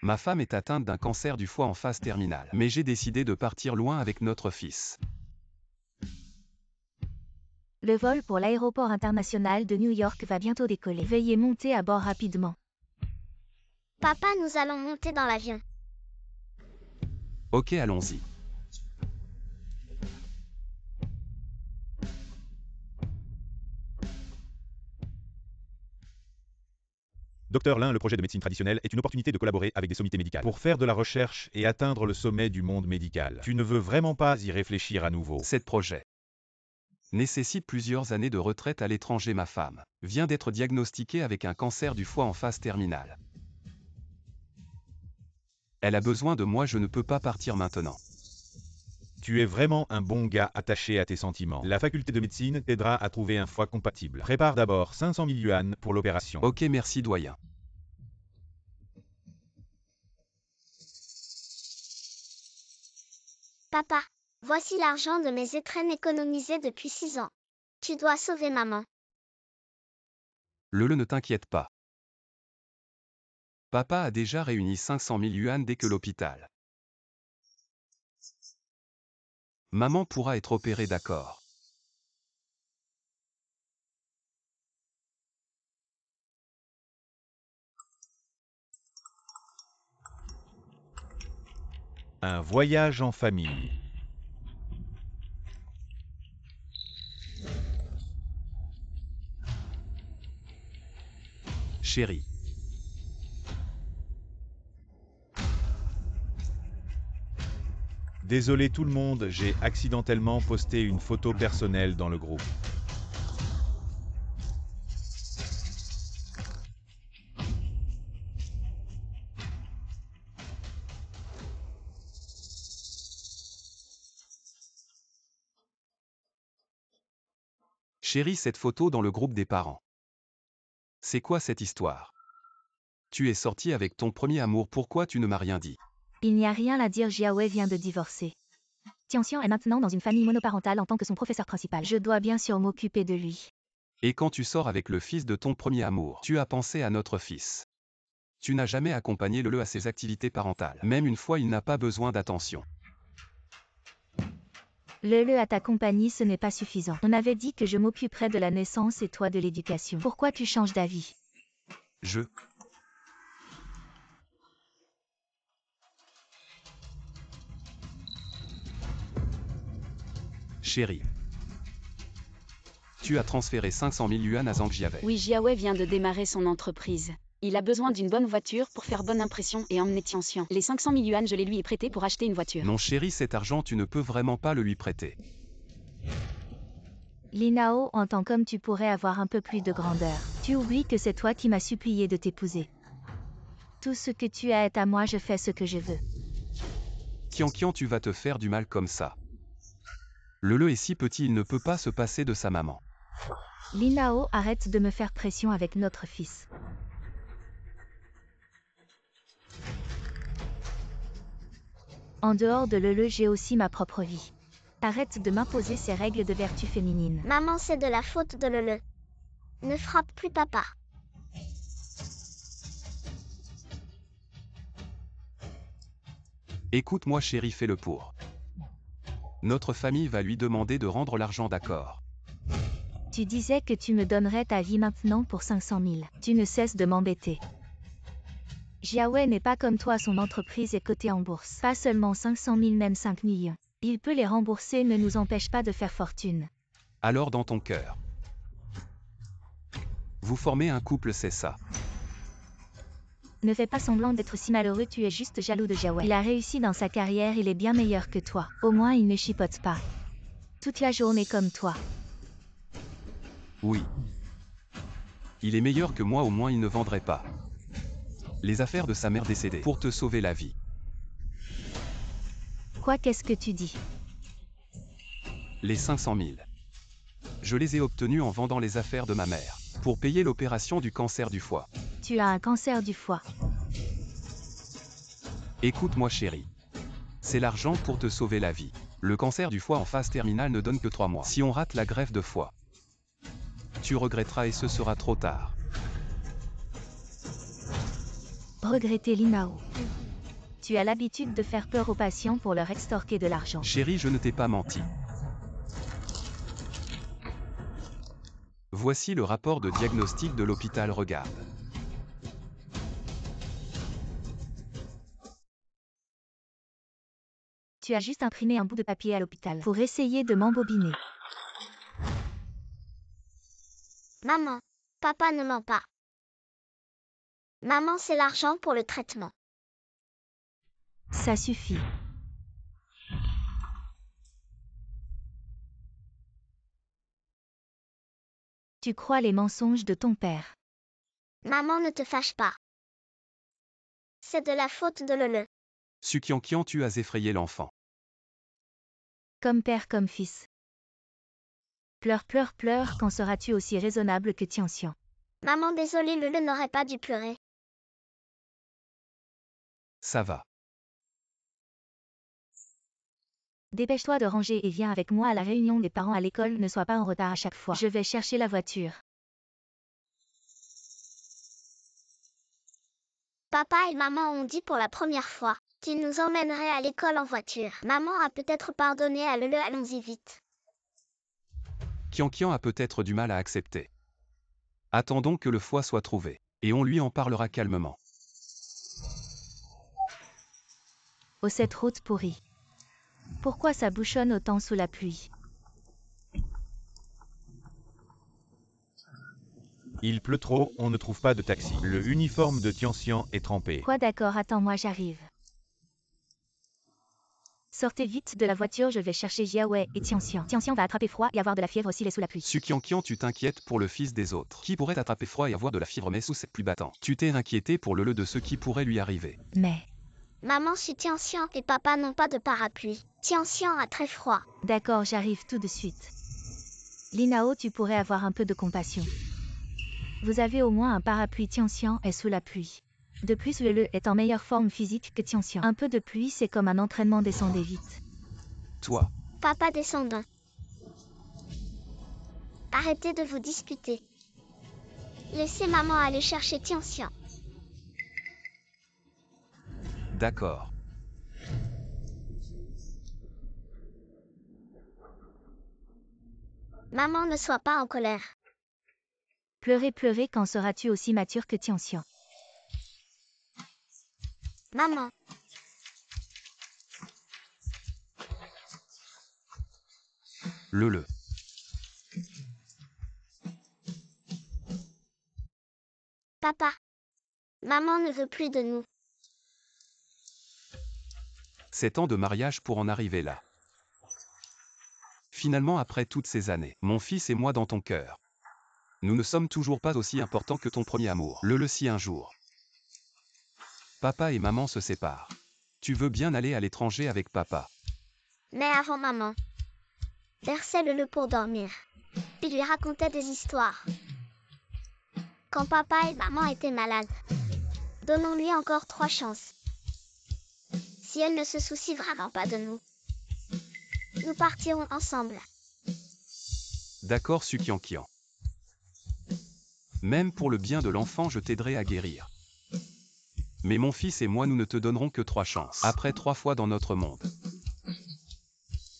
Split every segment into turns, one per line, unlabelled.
Ma femme est atteinte d'un cancer du foie en phase terminale, mais j'ai décidé de partir loin avec notre fils.
Le vol pour l'aéroport international de New York va bientôt décoller. Veuillez monter à bord rapidement.
Papa, nous allons monter dans l'avion.
Ok, allons-y.
Docteur Lin, le projet de médecine traditionnelle est une opportunité de collaborer avec des sommités médicales pour faire de la recherche et atteindre le sommet du monde médical. Tu ne veux vraiment pas y réfléchir à nouveau.
Cet projet nécessite plusieurs années de retraite à l'étranger. Ma femme vient d'être diagnostiquée avec un cancer du foie en phase terminale. Elle a besoin de moi, je ne peux pas partir maintenant.
Tu es vraiment un bon gars attaché à tes sentiments. La faculté de médecine t'aidera à trouver un foie compatible. Prépare d'abord 500 000 yuan pour l'opération.
Ok, merci doyen.
Papa, voici l'argent de mes étrennes économisées depuis 6 ans. Tu dois sauver maman.
Ne t'inquiète pas. Papa a déjà réuni 500 000 yuan dès que l'hôpital. Maman pourra être opérée, d'accord.
Un voyage en famille.
Chérie.
Désolé tout le monde, j'ai accidentellement posté une photo personnelle dans le groupe.
Chérie, cette photo dans le groupe des parents. C'est quoi cette histoire? Tu es sortie avec ton premier amour, pourquoi tu ne m'as rien dit?
Il n'y a rien à dire, Jiawei vient de divorcer. Tianxian est maintenant dans une famille monoparentale en tant que son professeur principal. Je dois bien sûr m'occuper de lui.
Et quand tu sors avec le fils de ton premier amour, tu as pensé à notre fils. Tu n'as jamais accompagné le à ses activités parentales. Même une fois, il n'a pas besoin d'attention.
Le à ta compagnie, ce n'est pas suffisant. On avait dit que je m'occuperais de la naissance et toi de l'éducation. Pourquoi tu changes d'avis?
Chérie. Tu as transféré 500 000 yuan à Zhang Jiawei.
Oui, Jiawei vient de démarrer son entreprise. Il a besoin d'une bonne voiture pour faire bonne impression et emmener Tianxian. Les 500 000 yuan, je les lui ai prêtés pour acheter une voiture.
Non chérie, cet argent tu ne peux vraiment pas le lui prêter.
Linao, en tant qu'homme, tu pourrais avoir un peu plus de grandeur. Tu oublies que c'est toi qui m'as supplié de t'épouser. Tout ce que tu as est à moi, je fais ce que je veux.
Qian, tu vas te faire du mal comme ça. Le est si petit, il ne peut pas se passer de sa maman.
Linao, arrête de me faire pression avec notre fils. En dehors de j'ai aussi ma propre vie. Arrête de m'imposer ces règles de vertu féminine.
Maman, c'est de la faute de Lele. Ne frappe plus papa.
Écoute-moi chérie, fais-le pour. Notre famille va lui demander de rendre l'argent, d'accord?
Tu disais que tu me donnerais ta vie maintenant pour 500 000. Tu ne cesses de m'embêter. Jiawei n'est pas comme toi, son entreprise est cotée en bourse. Pas seulement 500 000, même 5 millions. Il peut les rembourser, ne nous empêche pas de faire fortune.
Alors dans ton cœur. Vous formez un couple, c'est ça?
Ne fais pas semblant d'être si malheureux, tu es juste jaloux de Jiawei. Il a réussi dans sa carrière, il est bien meilleur que toi. Au moins il ne chipote pas. Toute la journée comme toi.
Oui. Il est meilleur que moi, au moins il ne vendrait pas les affaires de sa mère décédée pour te sauver la vie.
Quoi, qu'est-ce que tu dis?
Les 500 000. Je les ai obtenus en vendant les affaires de ma mère, pour payer l'opération du cancer du foie.
Tu as un cancer du foie.
Écoute-moi chérie. C'est l'argent pour te sauver la vie. Le cancer du foie en phase terminale ne donne que 3 mois. Si on rate la greffe de foie, tu regretteras et ce sera trop tard.
Regretter Linao. Tu as l'habitude de faire peur aux patients pour leur extorquer de l'argent.
Chérie, je ne t'ai pas menti. Voici le rapport de diagnostic de l'hôpital Regarde.
Tu as juste imprimé un bout de papier à l'hôpital pour essayer de m'embobiner.
Maman, papa ne ment pas. Maman, c'est l'argent pour le traitement.
Ça suffit. Tu crois les mensonges de ton père.
Maman, ne te fâche pas. C'est de la faute de Lele.
Sukiankian, tu as effrayé l'enfant.
Comme père comme fils. Pleure, pleure, pleure, quand seras-tu aussi raisonnable que Tianxian?
Maman, désolée, Lele n'aurait pas dû pleurer.
Ça va.
Dépêche-toi de ranger et viens avec moi à la réunion des parents à l'école, ne sois pas en retard à chaque fois. Je vais chercher la voiture.
Papa et maman ont dit pour la première fois qu'ils nous emmèneraient à l'école en voiture. Maman a peut-être pardonné à Lele, allons-y vite.
Kiankian a peut-être du mal à accepter. Attendons que le foie soit trouvé, et on lui en parlera calmement.
Oh, cette route pourrie. Pourquoi ça bouchonne autant sous la pluie?
Il pleut trop, on ne trouve pas de taxi. Le uniforme de Tianxian est trempé.
Quoi, d'accord, attends-moi, j'arrive. Sortez vite de la voiture, je vais chercher Jiawei et Tianxian. Tianxian va attraper froid et avoir de la fièvre s'il est sous la pluie.
Sukiankian, tu t'inquiètes pour le fils des autres. Qui pourrait attraper froid et avoir de la fièvre mais sous cette pluie battante? Tu t'es inquiété pour le de ce qui pourrait lui arriver.
Mais...
Maman, si Tianxian et papa n'ont pas de parapluie. Tianxian a très froid.
D'accord, j'arrive tout de suite. Linao, tu pourrais avoir un peu de compassion. Vous avez au moins un parapluie, Tianxian est sous la pluie. De plus, Lele est en meilleure forme physique que Tianxian. Un peu de pluie, c'est comme un entraînement, descendez vite.
Toi,
Papa, descendons. Arrêtez de vous disputer. Laissez maman aller chercher Tianxian.
d'accord.
Maman, ne sois pas en colère.
Pleurez, pleurez, quand seras-tu aussi mature que Tianxian?
Maman.
Le.
Papa. Maman ne veut plus de nous.
7 ans de mariage pour en arriver là. Finalement, après toutes ces années, mon fils et moi dans ton cœur. Nous ne sommes toujours pas aussi importants que ton premier amour. Le si un jour. Papa et maman se séparent. Tu veux bien aller à l'étranger avec papa.
Mais avant maman. Berçait Lele pour dormir. Il lui racontait des histoires. Quand papa et maman étaient malades. Donnons-lui encore 3 chances. Si elle ne se soucie vraiment pas de nous. Nous partirons ensemble.
D'accord, Sukiankian. Même pour le bien de l'enfant, je t'aiderai à guérir. Mais mon fils et moi, nous ne te donnerons que 3 chances. Après 3 fois dans notre monde.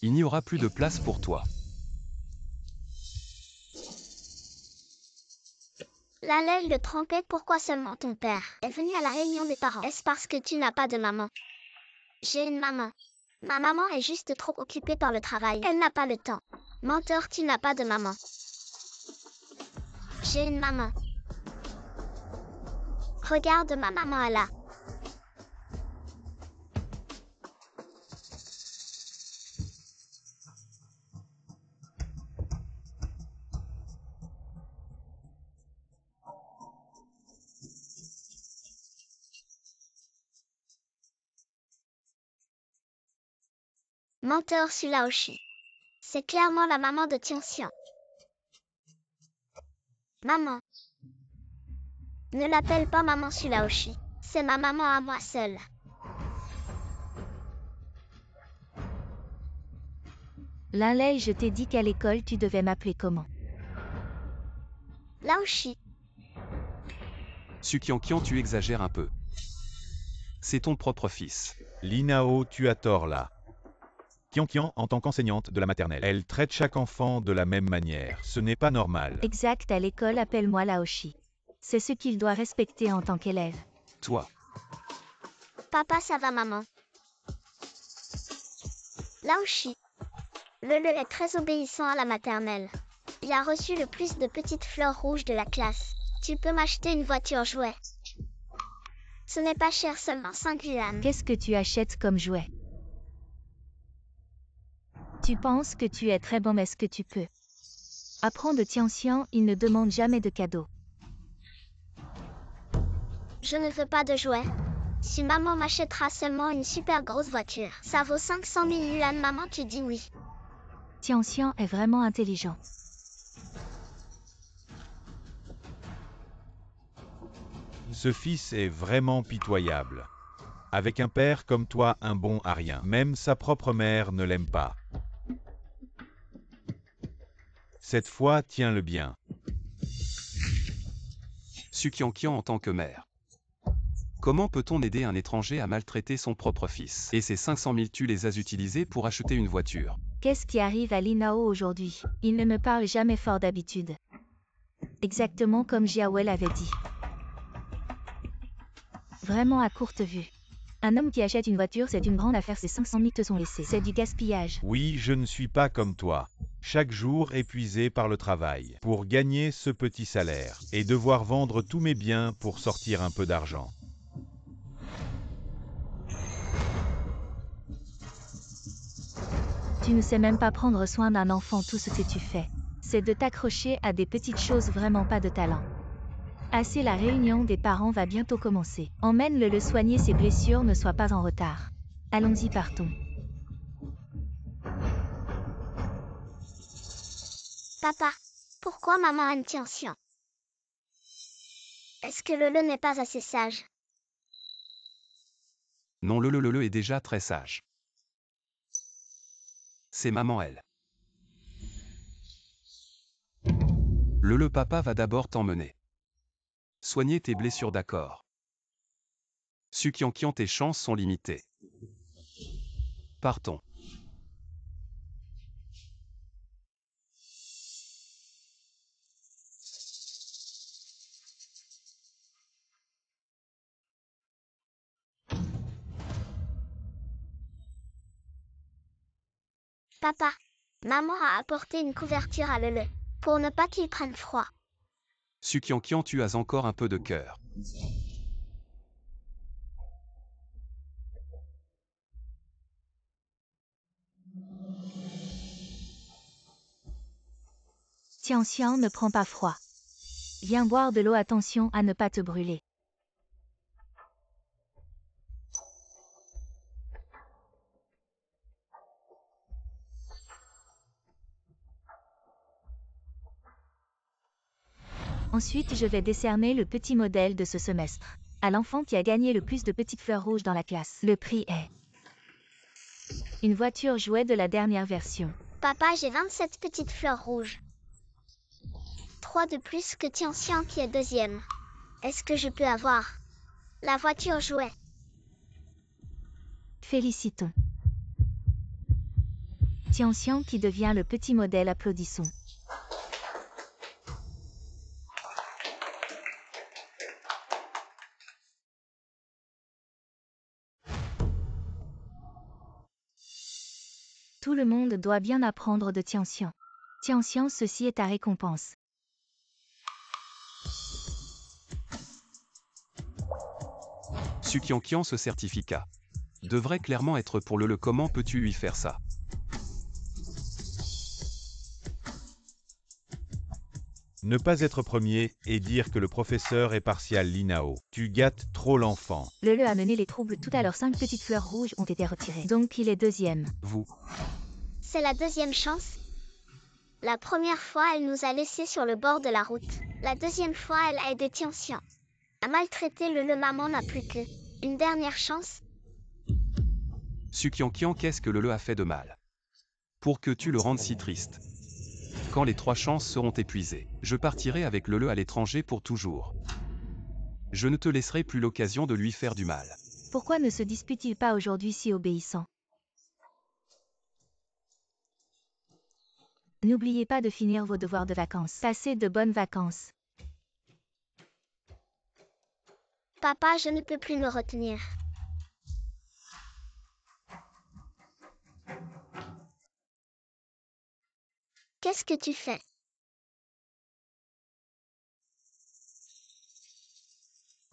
Il n'y aura plus de place pour toi.
La Lele le trompait, pourquoi seulement ton père est venu à la réunion des parents? Est-ce parce que tu n'as pas de maman? J'ai une maman. Ma maman est juste trop occupée par le travail. Elle n'a pas le temps. Menteur, tu n'as pas de maman. J'ai une maman. Regarde ma maman là. Menteur, Sulaoshi. C'est clairement la maman de Tianxian. Maman. Ne l'appelle pas maman Sulaoshi. C'est ma maman à moi seule.
Linlei, je t'ai dit qu'à l'école tu devais m'appeler comment?
Laoshi.
Sukiankian, tu exagères un peu. C'est ton propre fils.
Linao, tu as tort là. Qian, en tant qu'enseignante de la maternelle, elle traite chaque enfant de la même manière. Ce n'est pas normal.
Exact, à l'école, appelle-moi Laoshi. C'est ce qu'il doit respecter en tant qu'élève.
Toi,
Papa, ça va maman. Laoshi. Lele est très obéissant à la maternelle. Il a reçu le plus de petites fleurs rouges de la classe. Tu peux m'acheter une voiture jouet. Ce n'est pas cher, seulement 5 yuan.
Qu'est-ce que tu achètes comme jouet? Tu penses que tu es très bon, mais est-ce que tu peux? Apprends de Tianxian, il ne demande jamais de cadeaux.
Je ne veux pas de jouets. Si maman m'achètera seulement une super grosse voiture, ça vaut 500 000 yuan, maman, tu dis oui.
Tianxian est vraiment intelligent.
Ce fils est vraiment pitoyable. Avec un père comme toi, un bon à rien. Même sa propre mère ne l'aime pas. Cette fois, tiens-le bien.
Su Qian en tant que mère. Comment peut-on aider un étranger à maltraiter son propre fils? Et ces 500 000, tu les as utilisés pour acheter une voiture.
Qu'est-ce qui arrive à Linao aujourd'hui? Il ne me parle jamais fort d'habitude. Exactement comme Jiawei l'avait dit. Vraiment à courte vue. Un homme qui achète une voiture, c'est une grande affaire, ces 500 000 te sont laissés. C'est du gaspillage.
Oui, je ne suis pas comme toi. Chaque jour épuisé par le travail, pour gagner ce petit salaire, et devoir vendre tous mes biens pour sortir un peu d'argent.
Tu ne sais même pas prendre soin d'un enfant, tout ce que tu fais. C'est de t'accrocher à des petites choses, vraiment pas de talent. Assez, la réunion des parents va bientôt commencer. Emmène-le soigner ses blessures, ne sois pas en retard. Allons-y, partons.
Papa, pourquoi maman aime Tianxian? Est-ce que Lele n'est pas assez sage?
Non, le est déjà très sage. C'est maman, elle. Le papa va d'abord t'emmener. Soigner tes blessures, d'accord. Su Qian, tes chances sont limitées. Partons.
Papa, maman a apporté une couverture à Lele, pour ne pas qu'il prenne froid.
Su Qian, tu as encore un peu de cœur.
Tianxian ne prend pas froid. Viens boire de l'eau, attention à ne pas te brûler. Ensuite, je vais décerner le petit modèle de ce semestre à l'enfant qui a gagné le plus de petites fleurs rouges dans la classe. Le prix est une voiture jouet de la dernière version.
Papa, j'ai 27 petites fleurs rouges. 3 de plus que Tianxian qui est deuxième. Est-ce que je peux avoir la voiture jouet?
Félicitons. Tianxian qui devient le petit modèle, applaudissons. Tout le monde doit bien apprendre de Tianxian. Tianxian, ceci est ta récompense.
Su Qian, ce certificat devrait clairement être pour le comment peux-tu lui faire ça?
Ne pas être premier et dire que le professeur est partial Linao. Tu gâtes trop l'enfant.
Lele a mené les troubles tout à l'heure, 5 petites fleurs rouges ont été retirées. Donc il est deuxième.
Vous.
C'est la deuxième chance. La première fois, elle nous a laissés sur le bord de la route. La deuxième fois, elle a aidé Tianxian à maltraiter Lele. Maman n'a plus que une dernière chance.
Su Qian, qu'est-ce que Lele a fait de mal pour que tu le rendes si triste? Quand les 3 chances seront épuisées, je partirai avec Lele à l'étranger pour toujours. Je ne te laisserai plus l'occasion de lui faire du mal.
Pourquoi ne se dispute-t-il pas aujourd'hui si obéissant? N'oubliez pas de finir vos devoirs de vacances. Passez de bonnes vacances.
Papa, je ne peux plus me retenir. Qu'est-ce que tu fais?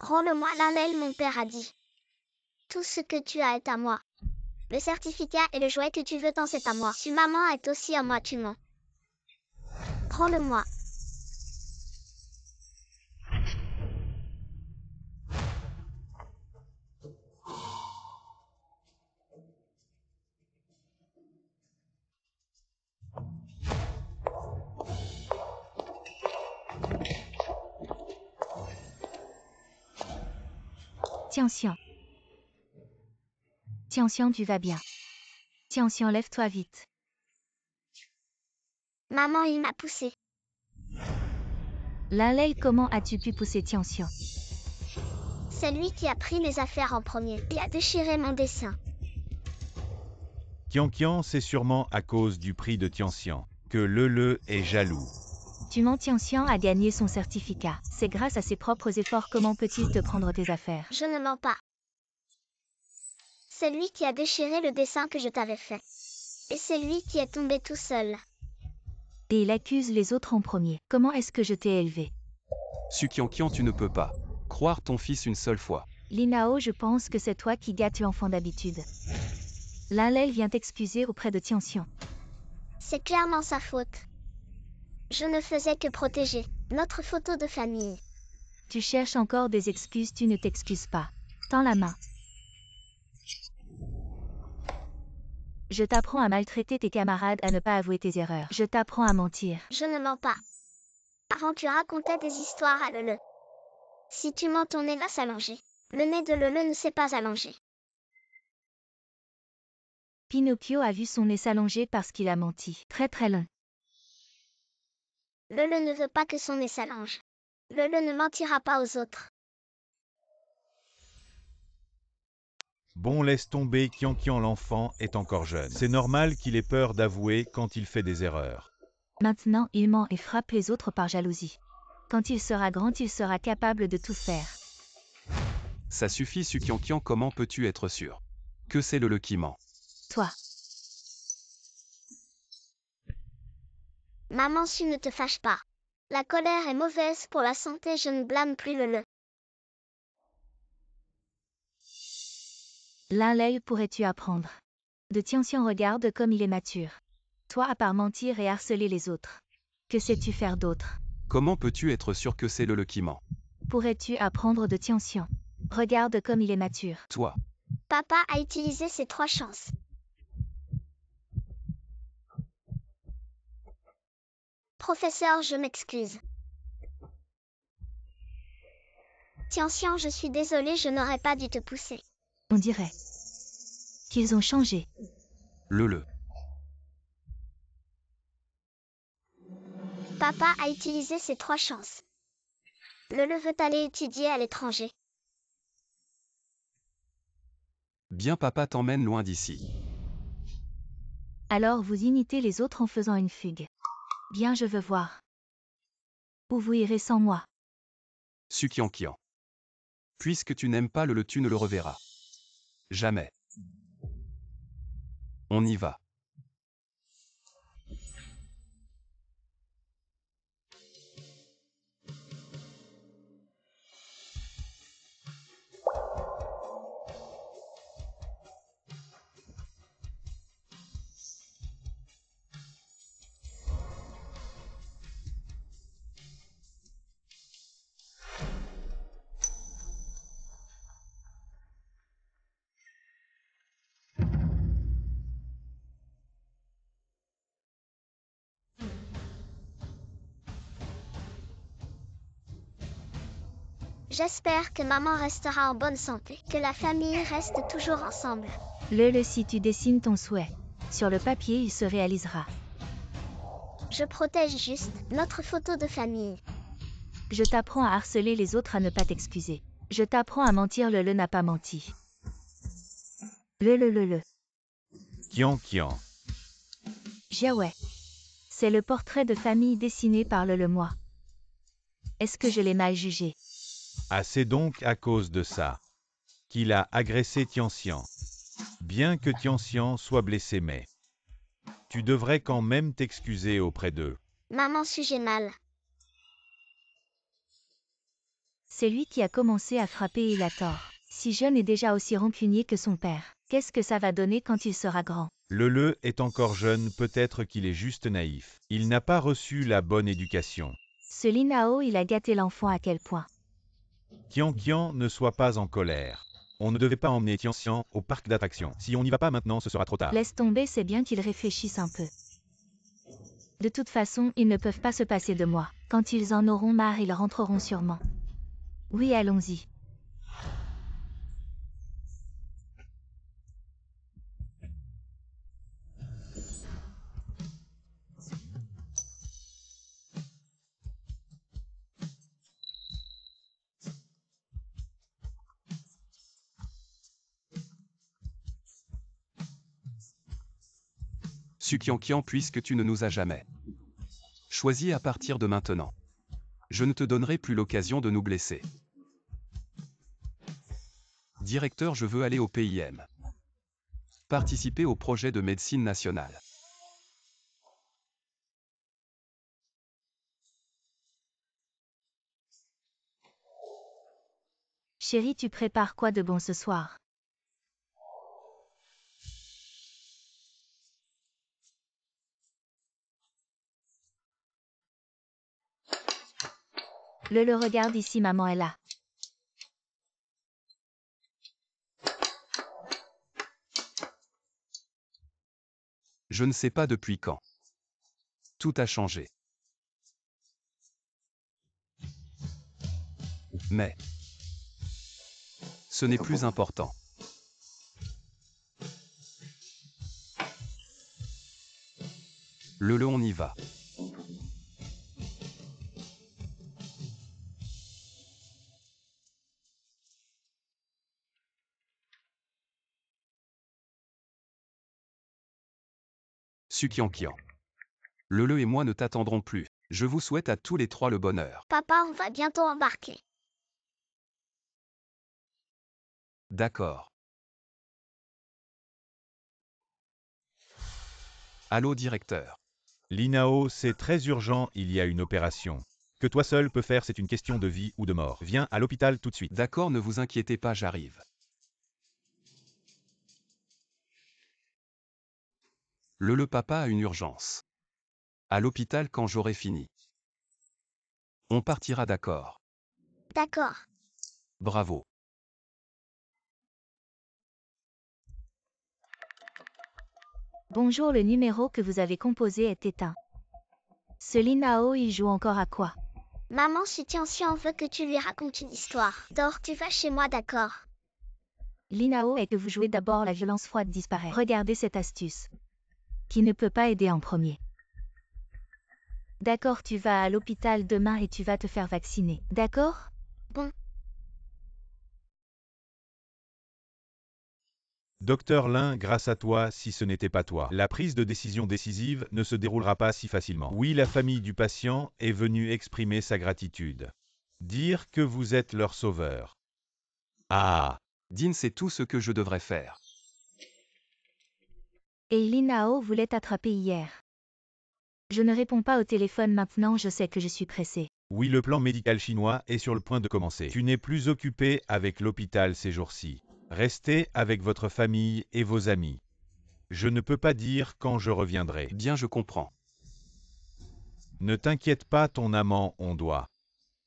Rends-le-moi la mail, mon père a dit. Tout ce que tu as est à moi. Le certificat et le jouet que tu veux tant c'est à moi. Si maman est aussi à moi, tu mens. Rends-le-moi.
Tianxian. Tianxian, tu vas bien. Tianxian, lève-toi vite.
Maman, il m'a poussé.
Linlei, comment as-tu pu pousser Tianxian?
C'est lui qui a pris mes affaires en premier et a déchiré mon dessin.
Qian, c'est sûrement à cause du prix de Tianxian que Le est jaloux.
Tu mens, Tianxian a gagné son certificat. C'est grâce à ses propres efforts. Comment peut-il te prendre tes affaires?
Je ne mens pas. C'est lui qui a déchiré le dessin que je t'avais fait. Et c'est lui qui est tombé tout seul.
Et il accuse les autres en premier. Comment est-ce que je t'ai élevé?
Suqianqian, tu ne peux pas croire ton fils une seule fois.
Linao, je pense que c'est toi qui gâtes l'enfant d'habitude. Linlei vient t'excuser auprès de Tianxian.
C'est clairement sa faute. Je ne faisais que protéger notre photo de famille.
Tu cherches encore des excuses, tu ne t'excuses pas. Tends la main. Je t'apprends à maltraiter tes camarades, à ne pas avouer tes erreurs. Je t'apprends à mentir.
Je ne mens pas. Avant, tu racontais des histoires à Lele. Si tu mens, ton nez va s'allonger. Le nez de Lele ne s'est pas allongé.
Pinocchio a vu son nez s'allonger parce qu'il a menti. Très très long.
Lele ne veut pas que son nez s'allonge. Lele ne mentira pas aux autres.
Bon, laisse tomber, Qian, l'enfant est encore jeune. C'est normal qu'il ait peur d'avouer quand il fait des erreurs.
Maintenant, il ment et frappe les autres par jalousie. Quand il sera grand, il sera capable de tout faire.
Ça suffit, Suqianqian, comment peux-tu être sûr que c'est le qui ment?
Toi.
Maman, si ne te fâche pas. La colère est mauvaise pour la santé, je ne blâme plus Lele.
Linlei, pourrais-tu apprendre? De Tianxian, regarde comme il est mature. Toi, à part mentir et harceler les autres. Que sais-tu faire d'autre?
Comment peux-tu être sûr que c'est le qui ment?
Pourrais-tu apprendre de Tianxian? Regarde comme il est mature.
Toi.
Papa a utilisé ses 3 chances. Professeur, je m'excuse. Tianxian, je suis désolée, je n'aurais pas dû te pousser.
On dirait qu'ils ont changé.
Le.
Papa a utilisé ses 3 chances. Lele veut aller étudier à l'étranger.
Bien, papa t'emmène loin d'ici.
Alors vous imitez les autres en faisant une fugue. Bien, je veux voir. Où vous irez sans moi?
Suqianqian. Puisque tu n'aimes pas le tu ne le reverras jamais. On y va.
J'espère que maman restera en bonne santé, que la famille reste toujours ensemble.
Si tu dessines ton souhait. Sur le papier, il se réalisera.
Je protège juste notre photo de famille.
Je t'apprends à harceler les autres, à ne pas t'excuser. Je t'apprends à mentir, le n'a pas menti. Le.
Kian.
Jiawei. C'est le portrait de famille dessiné par le moi. Est-ce que je l'ai mal jugé?
Ah, c'est donc à cause de ça qu'il a agressé Tianxian. Bien que Tianxian soit blessé, mais tu devrais quand même t'excuser auprès d'eux.
Maman, suis-je mal?
C'est lui qui a commencé à frapper et il a tort. Si jeune et déjà aussi rancunier que son père, qu'est-ce que ça va donner quand il sera grand?
Le est encore jeune, peut-être qu'il est juste naïf. Il n'a pas reçu la bonne éducation.
Ce Linao, il a gâté l'enfant à quel point?
Kian, ne sois pas en colère. On ne devait pas emmener Tianxian au parc d'attractions. Si on n'y va pas maintenant, ce sera trop tard.
Laisse tomber, c'est bien qu'ils réfléchissent un peu. De toute façon, ils ne peuvent pas se passer de moi. Quand ils en auront marre, ils rentreront sûrement. Oui, allons-y.
Sukiankian, puisque tu ne nous as jamais choisi à partir de maintenant. Je ne te donnerai plus l'occasion de nous blesser. Directeur, je veux aller au PIM. Participer au projet de médecine nationale.
Chérie, tu prépares quoi de bon ce soir? Le regarde ici, maman est là.
Je ne sais pas depuis quand. Tout a changé. Mais ce n'est plus important. On y va. Sukiankian. Le et moi ne t'attendrons plus. Je vous souhaite à tous les trois le bonheur.
Papa, on va bientôt embarquer.
D'accord. Allô, directeur.
Linao, c'est très urgent, il y a une opération. Que toi seul peux faire, c'est une question de vie ou de mort. Viens à l'hôpital tout de suite.
D'accord, ne vous inquiétez pas, j'arrive. Le papa a une urgence. À l'hôpital quand j'aurai fini. On partira, d'accord.
D'accord.
Bravo.
Bonjour, le numéro que vous avez composé est éteint. Ce Linao, il joue encore à quoi?
Maman, si Tianxian veut que tu lui racontes une histoire. Dors, tu vas chez moi, d'accord?
Linao est que vous jouez d'abord, la violence froide disparaît. Regardez cette astuce. Qui ne peut pas aider en premier. D'accord, tu vas à l'hôpital demain et tu vas te faire vacciner. D'accord?
Bon.
Docteur Lin, grâce à toi, si ce n'était pas toi, la prise de décision décisive ne se déroulera pas si facilement. Oui, la famille du patient est venue exprimer sa gratitude. Dire que vous êtes leur sauveur. Ah!
Dean, c'est tout ce que je devrais faire.
Et Linao voulait t'attraper hier. Je ne réponds pas au téléphone maintenant, je sais que je suis pressée.
Oui, le plan médical chinois est sur le point de commencer. Tu n'es plus occupé avec l'hôpital ces jours-ci. Restez avec votre famille et vos amis. Je ne peux pas dire quand je reviendrai.
Bien, je comprends.
Ne t'inquiète pas, ton amant, on doit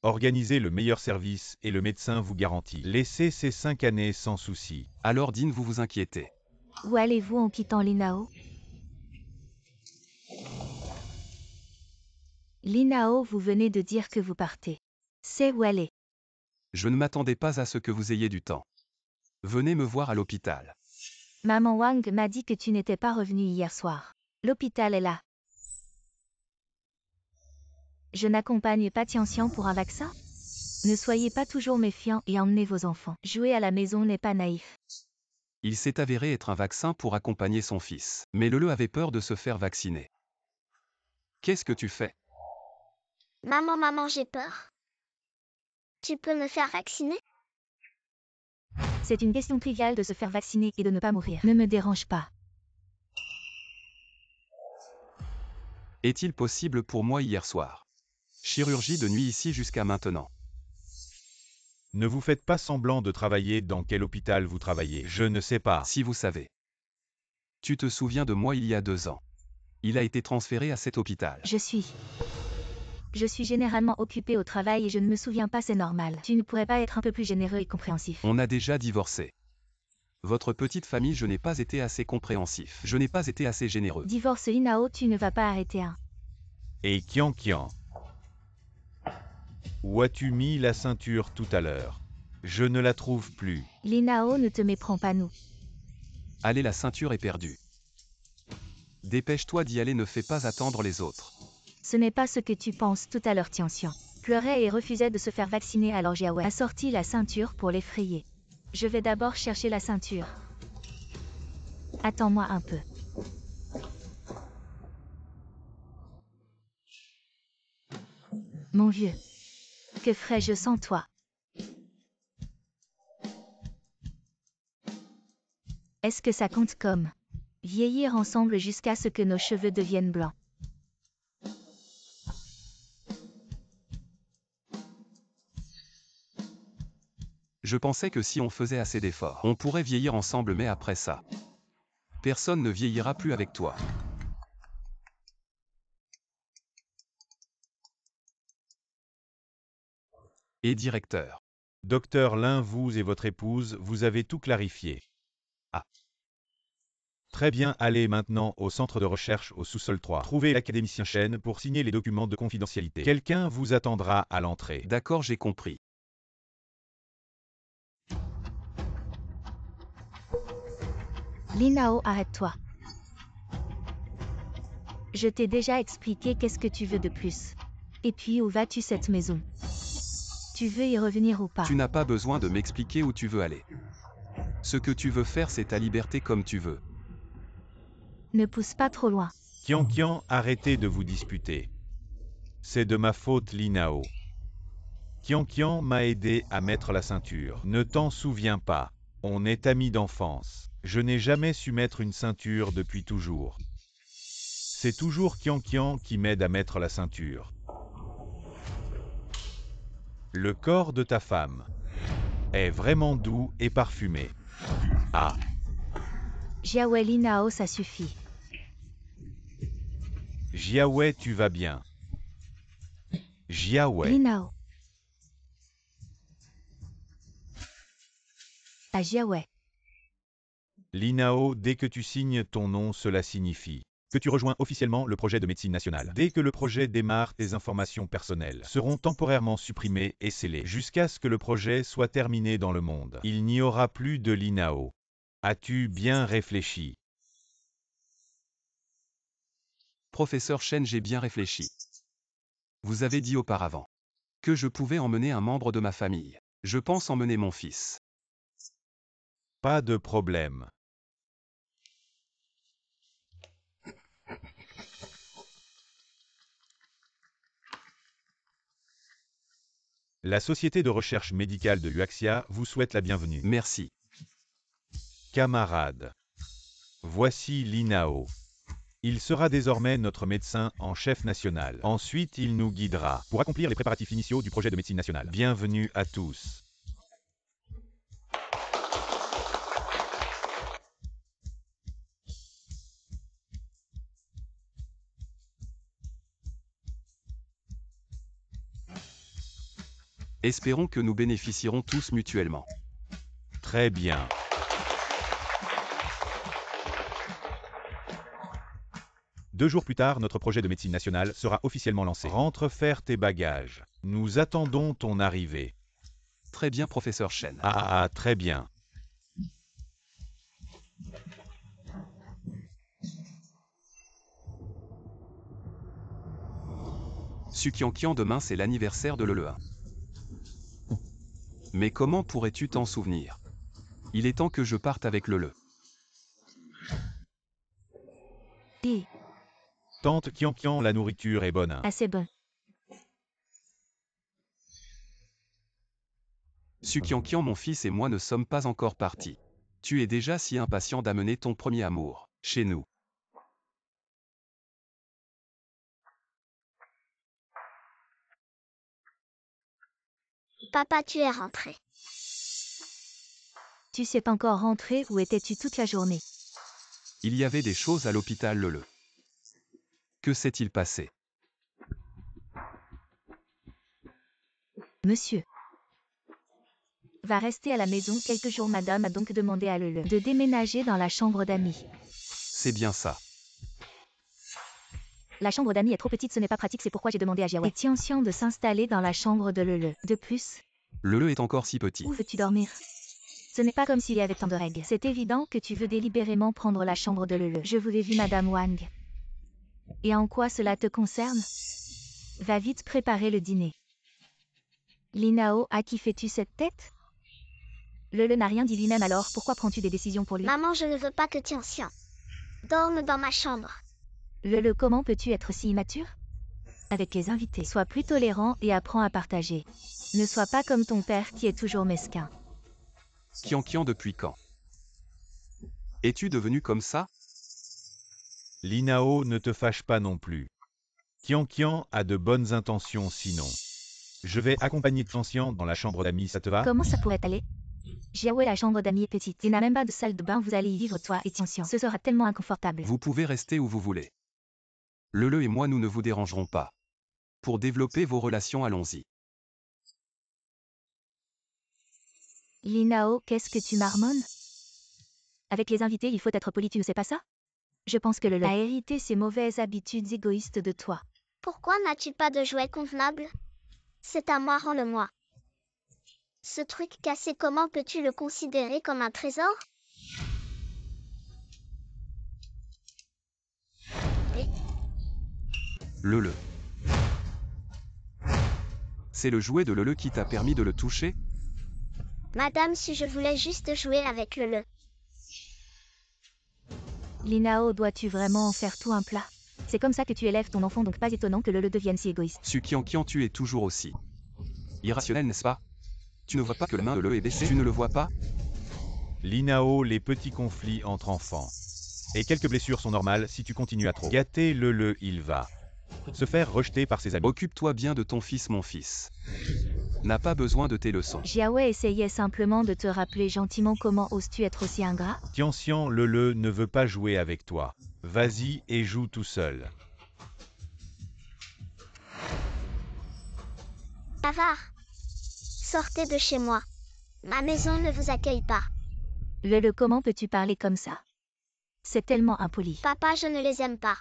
organiser le meilleur service et le médecin vous garantit. Laissez ces 5 années sans souci.
Alors Dean, vous vous inquiétez.
Où allez-vous en quittant Linao? Linao, vous venez de dire que vous partez. C'est où aller?
Je ne m'attendais pas à ce que vous ayez du temps. Venez me voir à l'hôpital.
Maman Wang m'a dit que tu n'étais pas revenu hier soir. L'hôpital est là. Je n'accompagne pas Tianxian pour un vaccin? Ne soyez pas toujours méfiants et emmenez vos enfants. Jouer à la maison n'est pas naïf.
Il s'est avéré être un vaccin pour accompagner son fils. Mais Lele avait peur de se faire vacciner. Qu'est-ce que tu fais?
Maman, j'ai peur. Tu peux me faire vacciner?
C'est une question triviale de se faire vacciner et de ne pas mourir. Ne me dérange pas.
Est-il possible pour moi hier soir? Chirurgie de nuit ici jusqu'à maintenant.
Ne vous faites pas semblant de travailler dans quel hôpital vous travaillez. Je ne sais pas.
Si vous savez. Tu te souviens de moi il y a 2 ans. Il a été transféré à cet hôpital.
Je suis généralement occupée au travail et je ne me souviens pas, c'est normal. Tu ne pourrais pas être un peu plus généreux et compréhensif?
On a déjà divorcé. Votre petite famille, je n'ai pas été assez compréhensif. Je n'ai pas été assez généreux.
Divorce Linao, tu ne vas pas arrêter un.
Et Kian. Où as-tu mis la ceinture tout à l'heure? Je ne la trouve plus.
Linao, ne te méprends pas, nous.
Allez, la ceinture est perdue. Dépêche-toi d'y aller, ne fais pas attendre les autres.
Ce n'est pas ce que tu penses. Tout à l'heure Tianxian pleurait et refusait de se faire vacciner, alors Jiawei a sorti la ceinture pour l'effrayer. Je vais d'abord chercher la ceinture. Attends-moi un peu. Mon vieux. Que ferais-je sans toi? Est-ce que ça compte comme vieillir ensemble jusqu'à ce que nos cheveux deviennent blancs?
Je pensais que si on faisait assez d'efforts, on pourrait vieillir ensemble, mais après ça, personne ne vieillira plus avec toi. Et directeur.
Docteur Lin, vous et votre épouse, vous avez tout clarifié. Ah. Très bien, allez maintenant au centre de recherche au sous-sol 3. Trouvez l'académicien Chen pour signer les documents de confidentialité. Quelqu'un vous attendra à l'entrée.
D'accord, j'ai compris.
Linao, arrête-toi. Je t'ai déjà expliqué qu'est-ce que tu veux de plus. Et puis où vas-tu cette maison? Tu veux y revenir ou pas?
Tu n'as pas besoin de m'expliquer où tu veux aller. Ce que tu veux faire, c'est ta liberté comme tu veux.
Ne pousse pas trop loin.
Kian, arrêtez de vous disputer. C'est de ma faute, Linao. Kian m'a aidé à mettre la ceinture. Ne t'en souviens pas. On est amis d'enfance. Je n'ai jamais su mettre une ceinture depuis toujours. C'est toujours Kian qui m'aide à mettre la ceinture. Le corps de ta femme est vraiment doux et parfumé. Ah.
Jiawei, Linao, ça suffit.
Jiawei, tu vas bien. Jiawei.
Linao. À Jiawei.
Linao, dès que tu signes ton nom, cela signifie que tu rejoins officiellement le projet de médecine nationale. Dès que le projet démarre, tes informations personnelles seront temporairement supprimées et scellées jusqu'à ce que le projet soit terminé dans le monde. Il n'y aura plus de Linao. As-tu bien réfléchi?
Professeur Chen, j'ai bien réfléchi. Vous avez dit auparavant que je pouvais emmener un membre de ma famille. Je pense emmener mon fils.
Pas de problème. La Société de recherche médicale de Huaxia vous souhaite la bienvenue.
Merci.
Camarades, voici Linao. Il sera désormais notre médecin en chef national. Ensuite, il nous guidera pour accomplir les préparatifs initiaux du projet de médecine nationale. Bienvenue à tous.
Espérons que nous bénéficierons tous mutuellement.
Très bien. Deux jours plus tard, notre projet de médecine nationale sera officiellement lancé. Rentre faire tes bagages. Nous attendons ton arrivée.
Très bien, professeur Chen.
Ah, très bien.
Sukiankian, demain c'est l'anniversaire de Lele 1. Mais comment pourrais-tu t'en souvenir? Il est temps que je parte avec Lele.
Et
Tante Kian, la nourriture est bonne.
assez bon.
Sukiankian, mon fils et moi ne sommes pas encore partis. Tu es déjà si impatient d'amener ton premier amour chez nous.
Papa, tu es rentré.
Tu sais encore rentré où étais-tu toute la journée?
Il y avait des choses à l'hôpital, Lele. Que s'est-il passé?
Monsieur va rester à la maison quelques jours. Madame a donc demandé à Lele de déménager dans la chambre d'amis.
C'est bien ça.
La chambre d'amis est trop petite, ce n'est pas pratique, c'est pourquoi j'ai demandé à Jiawe et Tianxian de s'installer dans la chambre de Lele. De plus,
Lele est encore si petit.
où veux-tu dormir? Ce n'est pas comme s'il y avait tant de règles. C'est évident que tu veux délibérément prendre la chambre de Lele. Je vous l'ai vu, Madame Wang. Et en quoi cela te concerne? Va vite préparer le dîner. Linao, à qui fais-tu cette tête? Lele n'a rien dit lui-même, alors pourquoi prends-tu des décisions pour lui?
Maman, je ne veux pas que Tianxian dorme dans ma chambre.
Lele, comment peux-tu être si immature? Avec les invités, sois plus tolérant et apprends à partager. Ne sois pas comme ton père qui est toujours mesquin.
Kian, depuis quand? Es-tu devenu comme ça?
Linao, ne te fâche pas non plus. Kian a de bonnes intentions sinon. Je vais accompagner Tianxian dans la chambre d'amis, ça te va?
Comment ça pourrait aller? Jiawe, la chambre d'amis est petite. Il n'a même pas de salle de bain, vous allez y vivre toi et Tianxian. Ce sera tellement inconfortable.
Vous pouvez rester où vous voulez. Lele et moi, nous ne vous dérangerons pas. Pour développer vos relations, allons-y.
Linao, qu'est-ce que tu marmonnes? Avec les invités, il faut être poli, tu ne sais pas ça? Je pense que Lele a hérité ces mauvaises habitudes égoïstes de toi.
Pourquoi n'as-tu pas de jouet convenable? C'est à moi, rends-le-moi. Ce truc cassé, comment peux-tu le considérer comme un trésor?
Lele. C'est le jouet de Lele qui t'a permis de le toucher?
Madame, si je voulais juste jouer avec Lele.
Linao, dois-tu vraiment en faire tout un plat? C'est comme ça que tu élèves ton enfant, donc pas étonnant que Lele devienne si égoïste.
Sukian, tu es toujours aussi irrationnel, n'est-ce pas? Tu ne vois pas que la main de Lele est baissée? Tu ne le vois pas?
Linao, les petits conflits entre enfants. Et quelques blessures sont normales si tu continues à trop gâter Lele, il va se faire rejeter par ses amis.
Occupe-toi bien de ton fils, mon fils. N'a pas besoin de tes leçons.
Jiawe essayait simplement de te rappeler gentiment comment oses-tu être aussi ingrat?
Tianxian, Lele ne veut pas jouer avec toi. Vas-y et joue tout seul.
Bavard. Sortez de chez moi. Ma maison ne vous accueille pas.
Lele, comment peux-tu parler comme ça? C'est tellement impoli.
Papa, je ne les aime pas.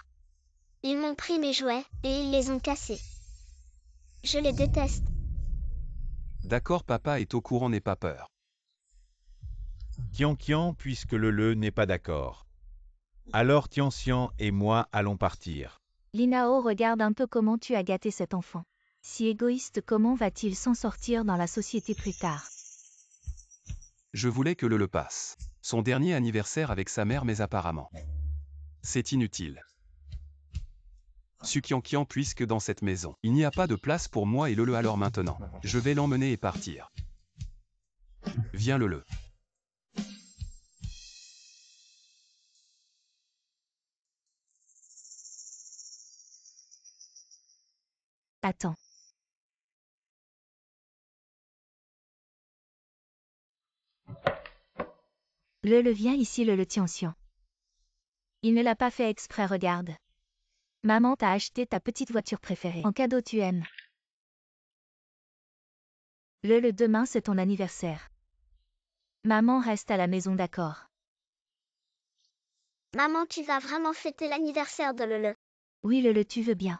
Ils m'ont pris mes jouets et ils les ont cassés. Je les déteste.
D'accord, papa est au courant, n'aie pas peur.
Kian, puisque Lele n'est pas d'accord. Alors Tianxian et moi allons partir.
Linao, regarde un peu comment tu as gâté cet enfant. Si égoïste, comment va-t-il s'en sortir dans la société plus tard?
Je voulais que Lele passe son dernier anniversaire avec sa mère, mais apparemment, c'est inutile. Sukian, puisque dans cette maison, il n'y a pas de place pour moi et Lele, alors maintenant, je vais l'emmener et partir. Viens, Lele.
Attends. Lele, viens ici, Lele Tianxian. Il ne l'a pas fait exprès, regarde. Maman t'a acheté ta petite voiture préférée. En cadeau, tu aimes. Lele, demain c'est ton anniversaire. Maman reste à la maison, d'accord?
Maman, tu vas vraiment fêter l'anniversaire de Lele?
Oui, Lele, tu veux bien.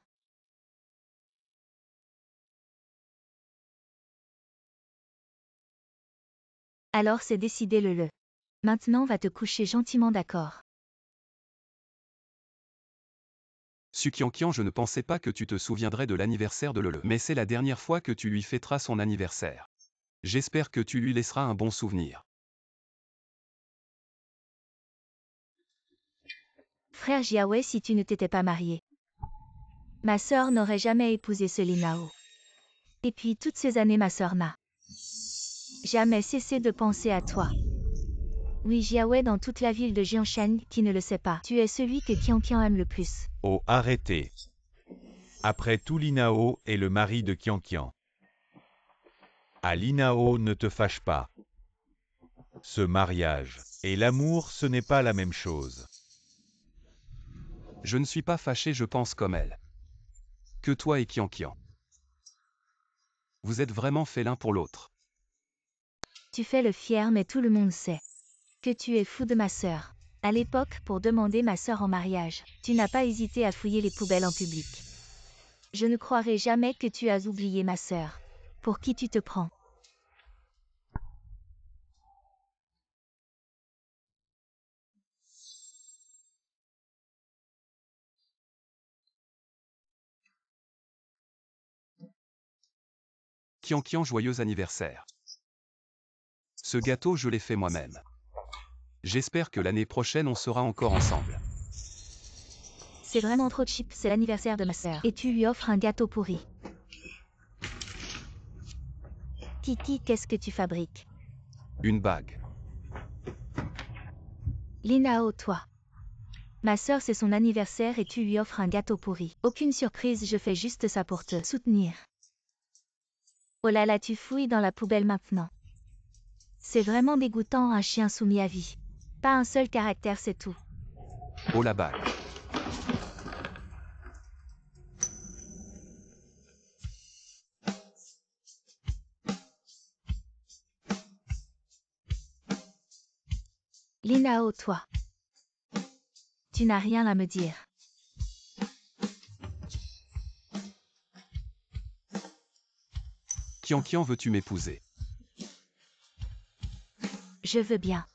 Alors c'est décidé, Lele. Maintenant va te coucher gentiment, d'accord?
Sukian, je ne pensais pas que tu te souviendrais de l'anniversaire de Lele, mais c'est la dernière fois que tu lui fêteras son anniversaire. J'espère que tu lui laisseras un bon souvenir.
Frère Jiaowei, si tu ne t'étais pas marié, ma sœur n'aurait jamais épousé ce Linao. Et puis toutes ces années ma sœur n'a jamais cessé de penser à toi. Oui, Jiaowei, dans toute la ville de Jianshan, qui ne le sait pas, tu es celui que Qianqian aime le plus.
Oh, arrêtez. Après tout, Linao est le mari de Qianqian. Ah, Linao, ne te fâche pas. Ce mariage et l'amour, ce n'est pas la même chose.
Je ne suis pas fâché, je pense comme elle. Que toi et Qianqian. Vous êtes vraiment faits l'un pour l'autre.
Tu fais le fier, mais tout le monde sait que tu es fou de ma sœur. À l'époque, pour demander ma sœur en mariage, tu n'as pas hésité à fouiller les poubelles en public. Je ne croirai jamais que tu as oublié ma sœur. Pour qui tu te prends?
Qianqian, joyeux anniversaire. Ce gâteau, je l'ai fait moi-même. J'espère que l'année prochaine on sera encore ensemble.
C'est vraiment trop cheap, c'est l'anniversaire de ma sœur. Et tu lui offres un gâteau pourri. Titi, qu'est-ce que tu fabriques?
Une bague.
Linao, toi. Ma sœur, c'est son anniversaire et tu lui offres un gâteau pourri. Aucune surprise, je fais juste ça pour te soutenir. Oh là là, tu fouilles dans la poubelle maintenant. C'est vraiment dégoûtant, un chien soumis à vie. Pas un seul caractère, c'est tout.
Oh la bague.
Linao, toi. Tu n'as rien à me dire.
Qianqian, veux-tu m'épouser?
Je veux bien.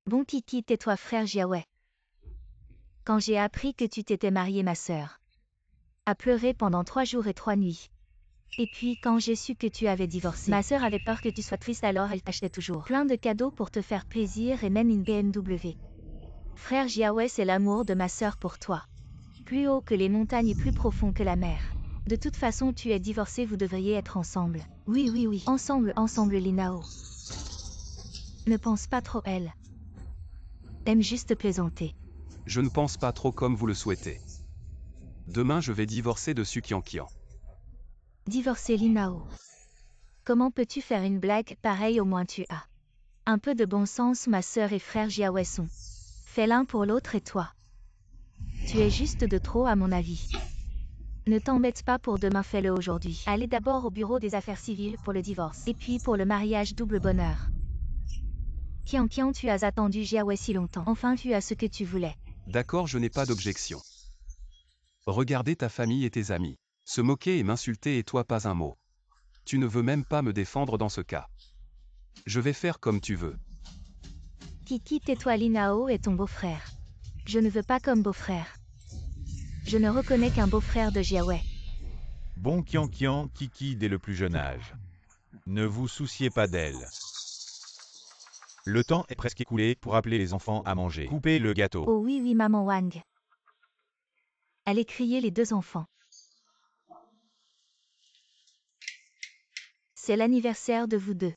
Bon Titi, tais-toi frère Jiaowei. Quand j'ai appris que tu t'étais marié, ma sœur a pleuré pendant 3 jours et 3 nuits. Et puis quand j'ai su que tu avais divorcé, ma sœur avait peur que tu sois triste, alors elle t'achetait toujours plein de cadeaux pour te faire plaisir et même une BMW. Frère Jiaowei, c'est l'amour de ma sœur pour toi. Plus haut que les montagnes et plus profond que la mer. De toute façon, tu es divorcé, vous devriez être ensemble. Oui, oui, oui. Ensemble, ensemble, Linao. Ne pense pas trop, elle aime juste plaisanter.
Je ne pense pas trop comme vous le souhaitez. Demain je vais divorcer de Qianqian.
Divorcer, Linao. Comment peux-tu faire une blague pareille? Au moins tu as un peu de bon sens. Ma sœur et frère Jiaowei sont faits l'un pour l'autre et toi, tu es juste de trop à mon avis. Ne t'embête pas pour demain, fais-le aujourd'hui. Allez d'abord au bureau des affaires civiles pour le divorce. Et puis pour le mariage, double bonheur. Qianqian, tu as attendu Jiaowei si longtemps. Enfin tu as ce que tu voulais.
D'accord, je n'ai pas d'objection. Regarder ta famille et tes amis. Se moquer et m'insulter et toi pas un mot. Tu ne veux même pas me défendre dans ce cas. Je vais faire comme tu veux.
Titi, tais-toi, Linao est ton beau-frère. Je ne veux pas comme beau-frère. Je ne reconnais qu'un beau-frère de Jiaowei.
Bon Qianqian, Kiki dès le plus jeune âge. Ne vous souciez pas d'elle. Le temps est presque écoulé pour appeler les enfants à manger. Coupez le gâteau.
Oh oui, oui, maman Wang. Allez crier les 2 enfants. C'est l'anniversaire de vous deux.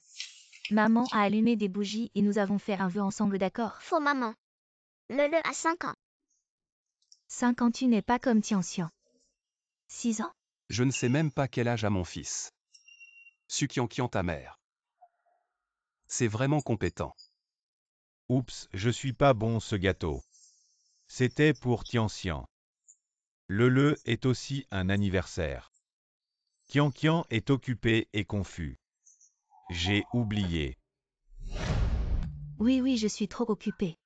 Maman a allumé des bougies et nous avons fait un vœu ensemble, d'accord?
Faux maman. Le a 5 ans.
5 ans, tu n'es pas comme Tianxian. 6 ans.
Je ne sais même pas quel âge a mon fils. Qianqian, ta mère. C'est vraiment compétent.
Oups, je suis pas bon ce gâteau. C'était pour Tianxian. Le est aussi un anniversaire. Qianqian est occupé et confus. J'ai oublié.
Oui, oui, je suis trop occupée.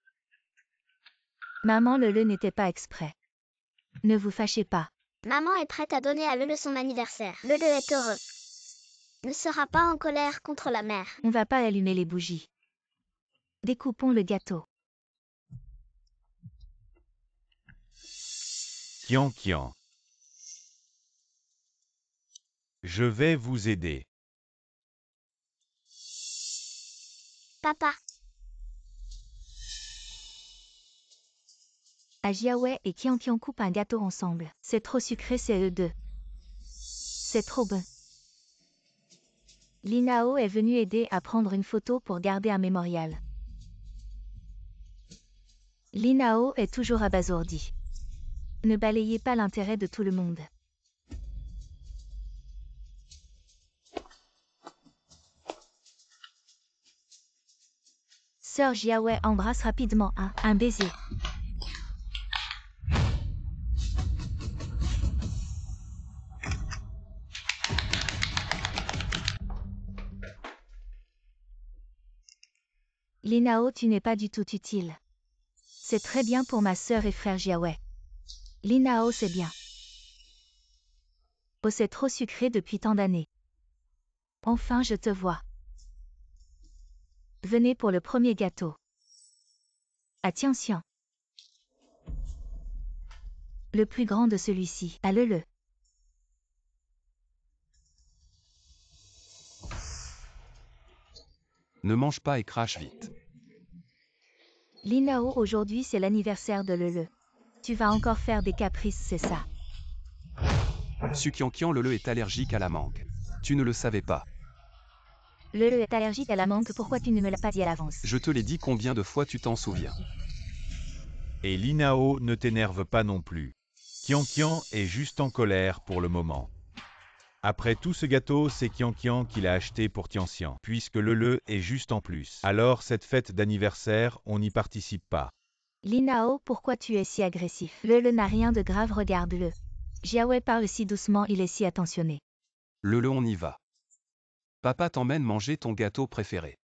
Maman, le n'était pas exprès. Ne vous fâchez pas.
Maman est prête à donner à Lele son anniversaire. Lele est heureux. Ne sera pas en colère contre la mère.
On va pas allumer les bougies. Découpons le gâteau.
Qianqian. Je vais vous aider.
Papa,
Jiawei et Qianqian coupent un gâteau ensemble. C'est trop sucré, c'est eux deux. C'est trop bon. Linao est venue aider à prendre une photo pour garder un mémorial. Linao est toujours abasourdi. Ne balayez pas l'intérêt de tout le monde. Sœur Jiawei embrasse rapidement un baiser. Linao, tu n'es pas du tout utile. C'est très bien pour ma sœur et frère Jiawei. Linao, c'est bien. Oh, c'est trop sucré depuis tant d'années. Enfin, je te vois. Venez pour le premier gâteau. Attention. Le plus grand de celui-ci. Allez-le.
Ne mange pas et crache vite.
Linao, aujourd'hui c'est l'anniversaire de Lele. Tu vas encore faire des caprices, c'est ça.
Sukianqian Lele est allergique à la mangue. Tu ne le savais pas.
Lele est allergique à la mangue, pourquoi tu ne me l'as pas dit à l'avance?
Je te l'ai dit combien de fois, tu t'en souviens?
Et Linao, ne t'énerve pas non plus. Qianqian est juste en colère pour le moment. Après tout ce gâteau, c'est Qianqian qui l'a acheté pour Tianxian, puisque Lele est juste en plus. Alors cette fête d'anniversaire, on n'y participe pas.
Linao, pourquoi tu es si agressif? Lele n'a rien de grave, regarde-le. Jiawei parle si doucement, il est si attentionné.
Lele, on y va. Papa t'emmène manger ton gâteau préféré.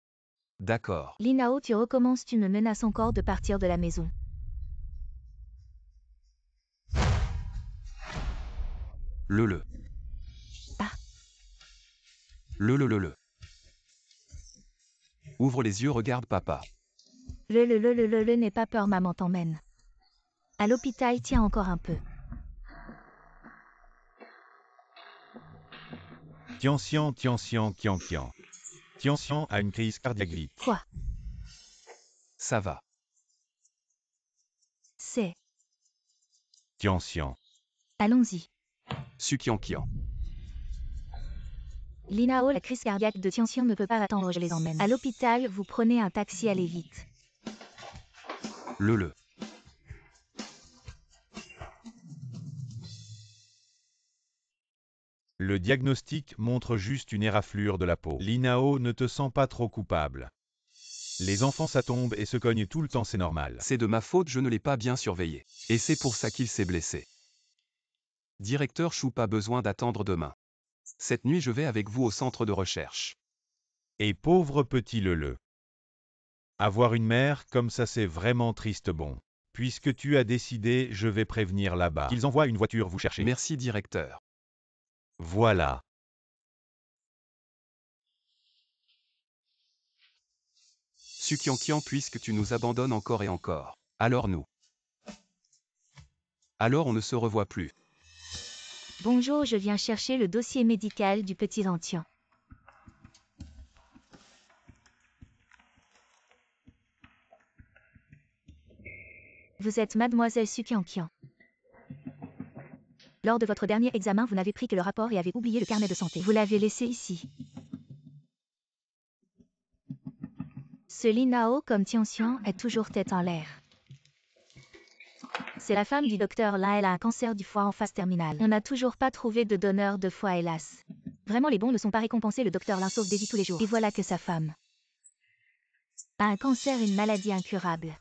D'accord.
Linao, tu recommences, tu me menaces encore de partir de la maison.
Lele.
Ah.
Lele. Ouvre les yeux, regarde papa.
Lele, n'aie pas peur, maman t'emmène. À l'hôpital, tiens encore un peu.
Tianxian, Qianqian. Tianxian a une crise cardiaque vite.
Quoi?
Ça va.
C'est...
Tianxian.
Allons-y.
Sukianqian.
Linao, la crise cardiaque de Tianxian ne peut pas attendre, je les emmène. À l'hôpital, vous prenez un taxi, allez vite.
Lele.
Le diagnostic montre juste une éraflure de la peau. Linao, ne te sens pas trop coupable. Les enfants ça tombe et se cognent tout le temps, c'est normal.
C'est de ma faute, je ne l'ai pas bien surveillé. Et c'est pour ça qu'il s'est blessé. Directeur Chou, pas besoin d'attendre demain. Cette nuit, je vais avec vous au centre de recherche.
Et pauvre petit Lele. Avoir une mère comme ça, c'est vraiment triste. Bon. Puisque tu as décidé, je vais prévenir là-bas qu'ils envoient une voiture vous chercher.
Merci, directeur.
Voilà.
Sukianqian, puisque tu nous abandonnes encore et encore. Alors nous. Alors on ne se revoit plus.
Bonjour, je viens chercher le dossier médical du petit Lantian. Vous êtes mademoiselle Sukianqian. Lors de votre dernier examen, vous n'avez pris que le rapport et avez oublié le carnet de santé. Vous l'avez laissé ici. Ce Linao, comme Tianxian, est toujours tête en l'air. C'est la femme du docteur là, elle a un cancer du foie en phase terminale. On n'a toujours pas trouvé de donneur de foie, hélas. Vraiment, les bons ne sont pas récompensés, le docteur Lin sauve des vies tous les jours. Et voilà que sa femme a un cancer, une maladie incurable.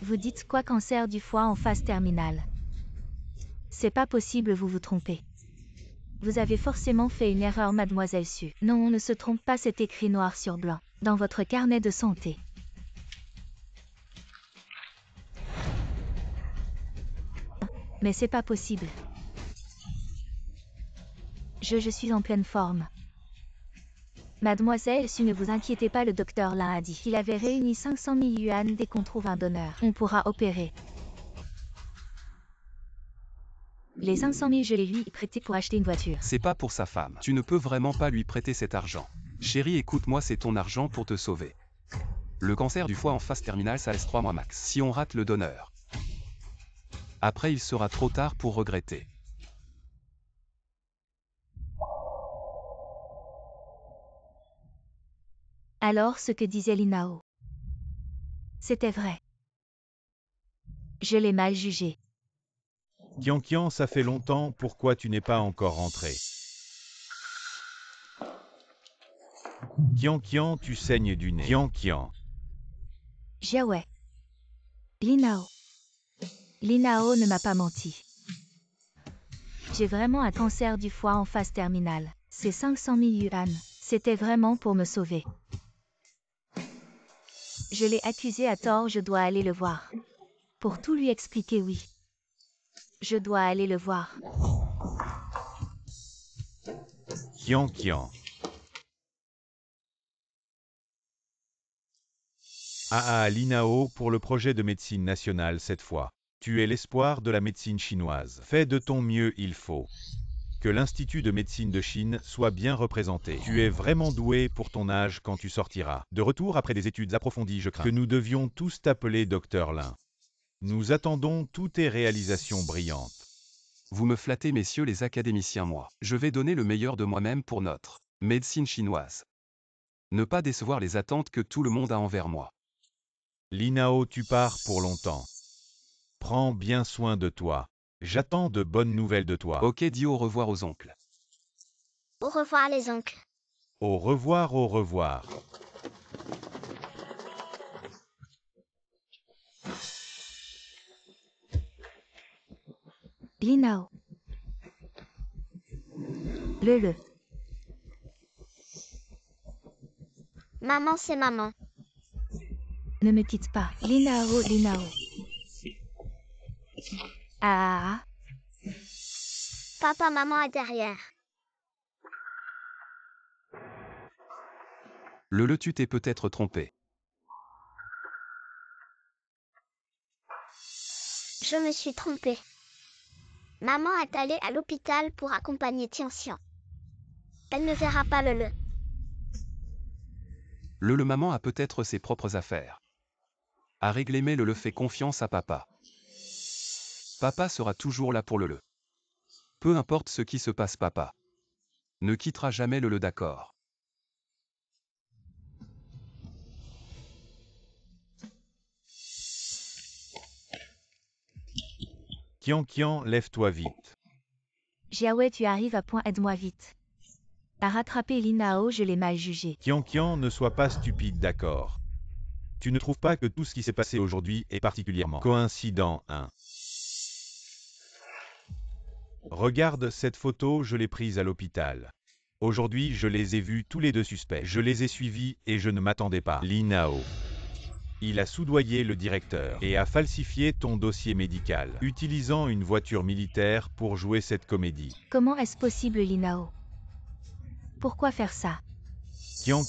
Vous dites quoi, cancer du foie en phase terminale? C'est pas possible, vous vous trompez. Vous avez forcément fait une erreur, mademoiselle Su. Non, on ne se trompe pas, c'est écrit noir sur blanc, dans votre carnet de santé. Mais c'est pas possible. Je suis en pleine forme. Mademoiselle Su, ne vous inquiétez pas, le docteur Lin a dit qu'il avait réuni 500 000 yuan. Dès qu'on trouve un donneur, on pourra opérer. Les 500 000 je les lui ai prêtés pour acheter une voiture.
C'est pas pour sa femme. Tu ne peux vraiment pas lui prêter cet argent. Chérie, écoute-moi, c'est ton argent pour te sauver. Le cancer du foie en phase terminale, ça laisse 3 mois max. Si on rate le donneur, après il sera trop tard pour regretter.
Alors ce que disait Linao, c'était vrai. Je l'ai mal jugé.
Kian, ça fait longtemps, pourquoi tu n'es pas encore rentré? Kian, tu saignes du nez. Kian.
Jiaowei. Linao. Linao ne m'a pas menti. J'ai vraiment un cancer du foie en phase terminale. Ces 500 000 yuan, c'était vraiment pour me sauver. Je l'ai accusé à tort, je dois aller le voir. Pour tout lui expliquer, oui. Je dois aller le voir.
Kian. Linao, pour le projet de médecine nationale cette fois. Tu es l'espoir de la médecine chinoise. Fais de ton mieux, il faut. Que l'Institut de médecine de Chine soit bien représenté. Tu es vraiment doué pour ton âge quand tu sortiras. De retour après des études approfondies, je crains que nous devions tous t'appeler Docteur Lin. Nous attendons toutes tes réalisations brillantes.
Vous me flattez, messieurs les académiciens, moi. Je vais donner le meilleur de moi-même pour notre médecine chinoise. Ne pas décevoir les attentes que tout le monde a envers moi.
Linao, tu pars pour longtemps. Prends bien soin de toi. J'attends de bonnes nouvelles de toi.
Ok, dis au revoir aux oncles.
Au revoir les oncles.
Au revoir.
Linao. Le.
Maman, c'est maman.
Ne me quitte pas. Linao. Ah.
Papa, maman est derrière.
Tu t'es peut-être trompé.
Je me suis trompée. Maman est allée à l'hôpital pour accompagner Tianxian. Elle ne verra pas le.
Le maman a peut-être ses propres affaires à régler, mais le fait confiance à papa. Papa sera toujours là pour le. Peu importe ce qui se passe, papa ne quittera jamais le d'accord.
Kian, lève-toi vite.
Jiaowei, tu arrives à point, aide-moi vite. À rattraper Linao, je l'ai mal jugé.
Kian, ne sois pas stupide, d'accord? Tu ne trouves pas que tout ce qui s'est passé aujourd'hui est particulièrement coïncident, hein? Regarde cette photo, je l'ai prise à l'hôpital. Aujourd'hui, je les ai vus tous les deux suspects. Je les ai suivis et je ne m'attendais pas. Linao. Il a soudoyé le directeur et a falsifié ton dossier médical, utilisant une voiture militaire pour jouer cette comédie.
Comment est-ce possible, Linao? Pourquoi faire ça?
Kian.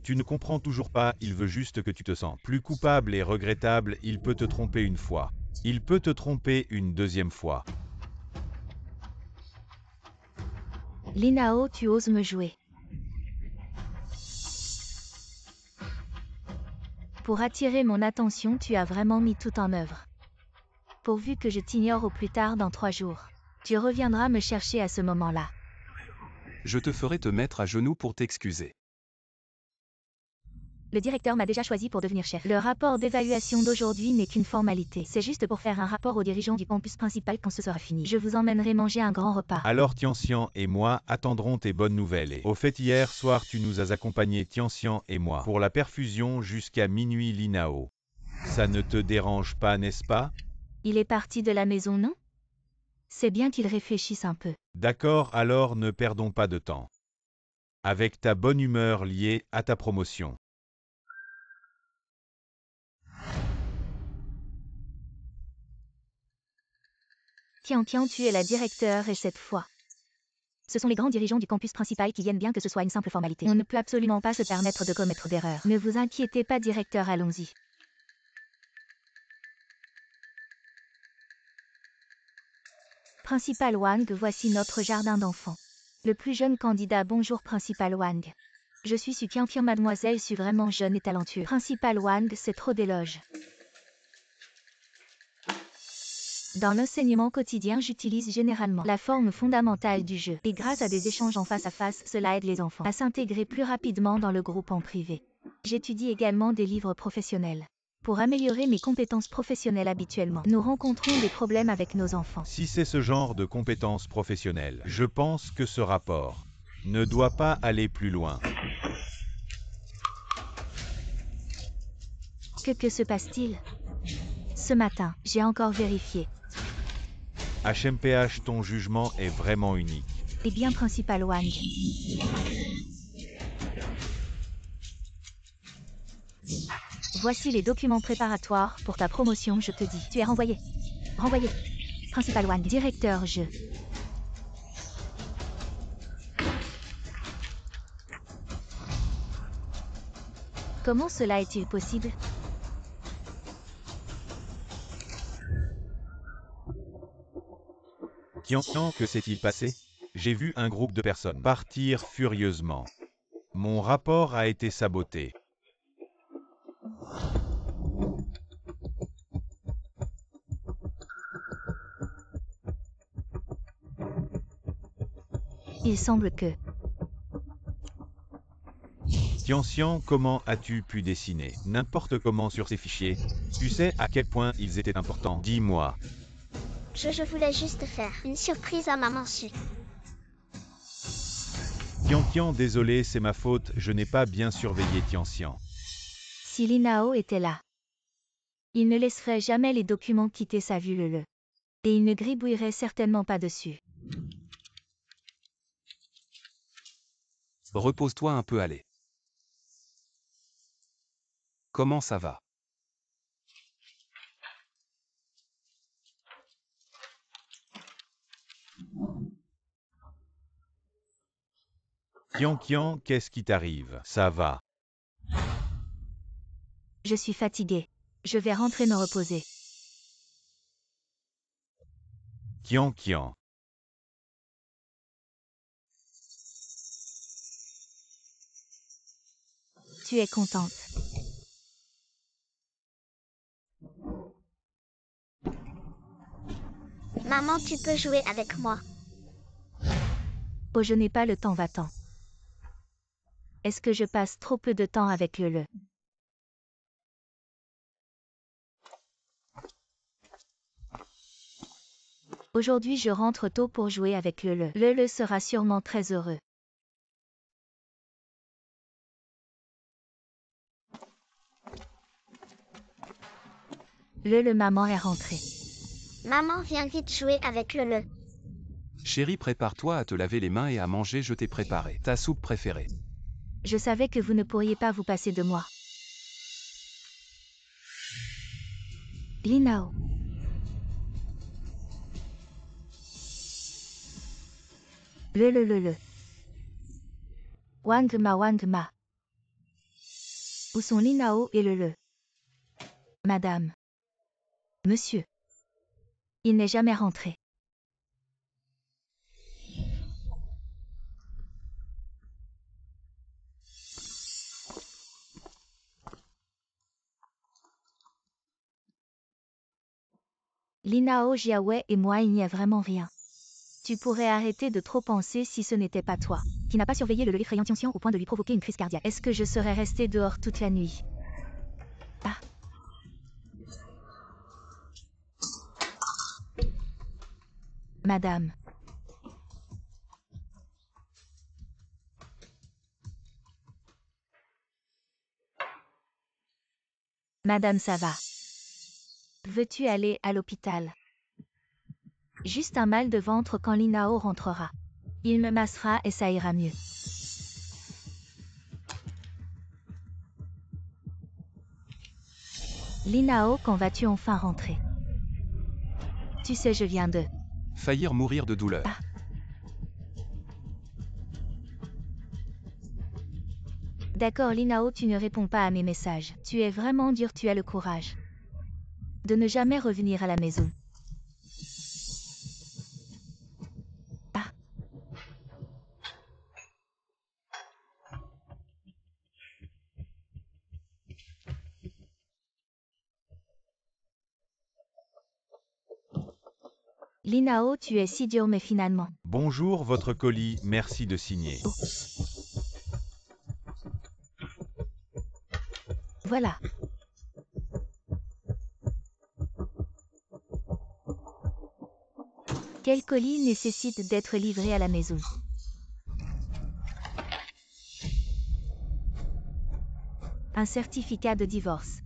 Tu ne comprends toujours pas, il veut juste que tu te sentes plus coupable et regrettable, il peut te tromper une fois. Il peut te tromper une deuxième fois.
Linao, tu oses me jouer. Pour attirer mon attention, tu as vraiment mis tout en œuvre. Pourvu que je t'ignore au plus tard dans 3 jours. Tu reviendras me chercher à ce moment-là.
Je te ferai te mettre à genoux pour t'excuser.
Le directeur m'a déjà choisi pour devenir chef. Le rapport d'évaluation d'aujourd'hui n'est qu'une formalité. C'est juste pour faire un rapport aux dirigeants du campus principal quand ce sera fini. Je vous emmènerai manger un grand repas.
Alors Tianxian et moi attendrons tes bonnes nouvelles. Et au fait, hier soir, tu nous as accompagnés, Tianxian et moi, pour la perfusion jusqu'à minuit, Linao. Ça ne te dérange pas, n'est-ce pas?
Il est parti de la maison, non? C'est bien qu'il réfléchisse un peu.
D'accord, alors ne perdons pas de temps. Avec ta bonne humeur liée à ta promotion.
Tian, tu es la directeure et cette fois. Ce sont les grands dirigeants du campus principal qui viennent, bien que ce soit une simple formalité. On ne peut absolument pas se permettre de commettre d'erreurs. Ne vous inquiétez pas, directeur, allons-y. Principal Wang, voici notre jardin d'enfants. Le plus jeune candidat. Bonjour Principal Wang. Je suis Su Qianqian, mademoiselle Su vraiment jeune et talentueux. Principal Wang, c'est trop d'éloges. Dans l'enseignement quotidien, j'utilise généralement la forme fondamentale du jeu. Et grâce à des échanges en face à face, cela aide les enfants à s'intégrer plus rapidement dans le groupe en privé. J'étudie également des livres professionnels. Pour améliorer mes compétences professionnelles habituellement, nous rencontrons des problèmes avec nos enfants.
Si c'est ce genre de compétences professionnelles, je pense que ce rapport ne doit pas aller plus loin.
Que se passe-t-il? Ce matin, j'ai encore vérifié.
HMPH, ton jugement est vraiment unique.
Eh bien, Principal Wang. Voici les documents préparatoires pour ta promotion, je te dis. Tu es renvoyé. Renvoyé. Principal Wang, directeur jeu. Comment cela est-il possible?
Qianqian, que s'est-il passé? J'ai vu un groupe de personnes partir furieusement. Mon rapport a été saboté.
Il semble que...
Qianqian, comment as-tu pu dessiner n'importe comment sur ces fichiers? Tu sais à quel point ils étaient importants? Dis-moi.
Je voulais juste faire une surprise à maman Su.
Qianqian, désolé, c'est ma faute, je n'ai pas bien surveillé Qianqian.
Si Li Nao était là, il ne laisserait jamais les documents quitter sa vue le. Et il ne gribouillerait certainement pas dessus.
Repose-toi un peu, allez. Comment ça va?
Qianqian, qu'est-ce qui t'arrive? Ça va.
Je suis fatigué. Je vais rentrer me reposer.
Qianqian.
Tu es contente.
Maman, tu peux jouer avec moi.
Oh, je n'ai pas le temps, va-t'en. Est-ce que je passe trop peu de temps avec le? Aujourd'hui, je rentre tôt pour jouer avec le. Le sera sûrement très heureux. Le maman est rentrée.
Maman, viens vite jouer avec le.
Chérie, prépare-toi à te laver les mains et à manger, je t'ai préparé ta soupe préférée.
Je savais que vous ne pourriez pas vous passer de moi. Li Nao. Le. Wang Ma. Où sont Li Nao et le? Madame. Monsieur. Il n'est jamais rentré. Li Nao, Jiawei et moi, il n'y a vraiment rien. Tu pourrais arrêter de trop penser si ce n'était pas toi, qui n'a pas surveillé le effrayant Qianqian au point de lui provoquer une crise cardiaque. Est-ce que je serais resté dehors toute la nuit? Ah. Madame. Madame, ça va. Veux-tu aller à l'hôpital? Juste un mal de ventre quand Li Nao rentrera. Il me massera et ça ira mieux. Li Nao, quand vas-tu enfin rentrer? Tu sais, je viens de...
Faillir mourir de douleur.
Ah. D'accord, Li Nao, tu ne réponds pas à mes messages. Tu es vraiment dur, tu as le courage de ne jamais revenir à la maison. Linao, tu es si dur mais finalement.
Bonjour, votre colis, merci de signer.
Oh. Voilà. Quel colis nécessite d'être livré à la maison? Un certificat de divorce.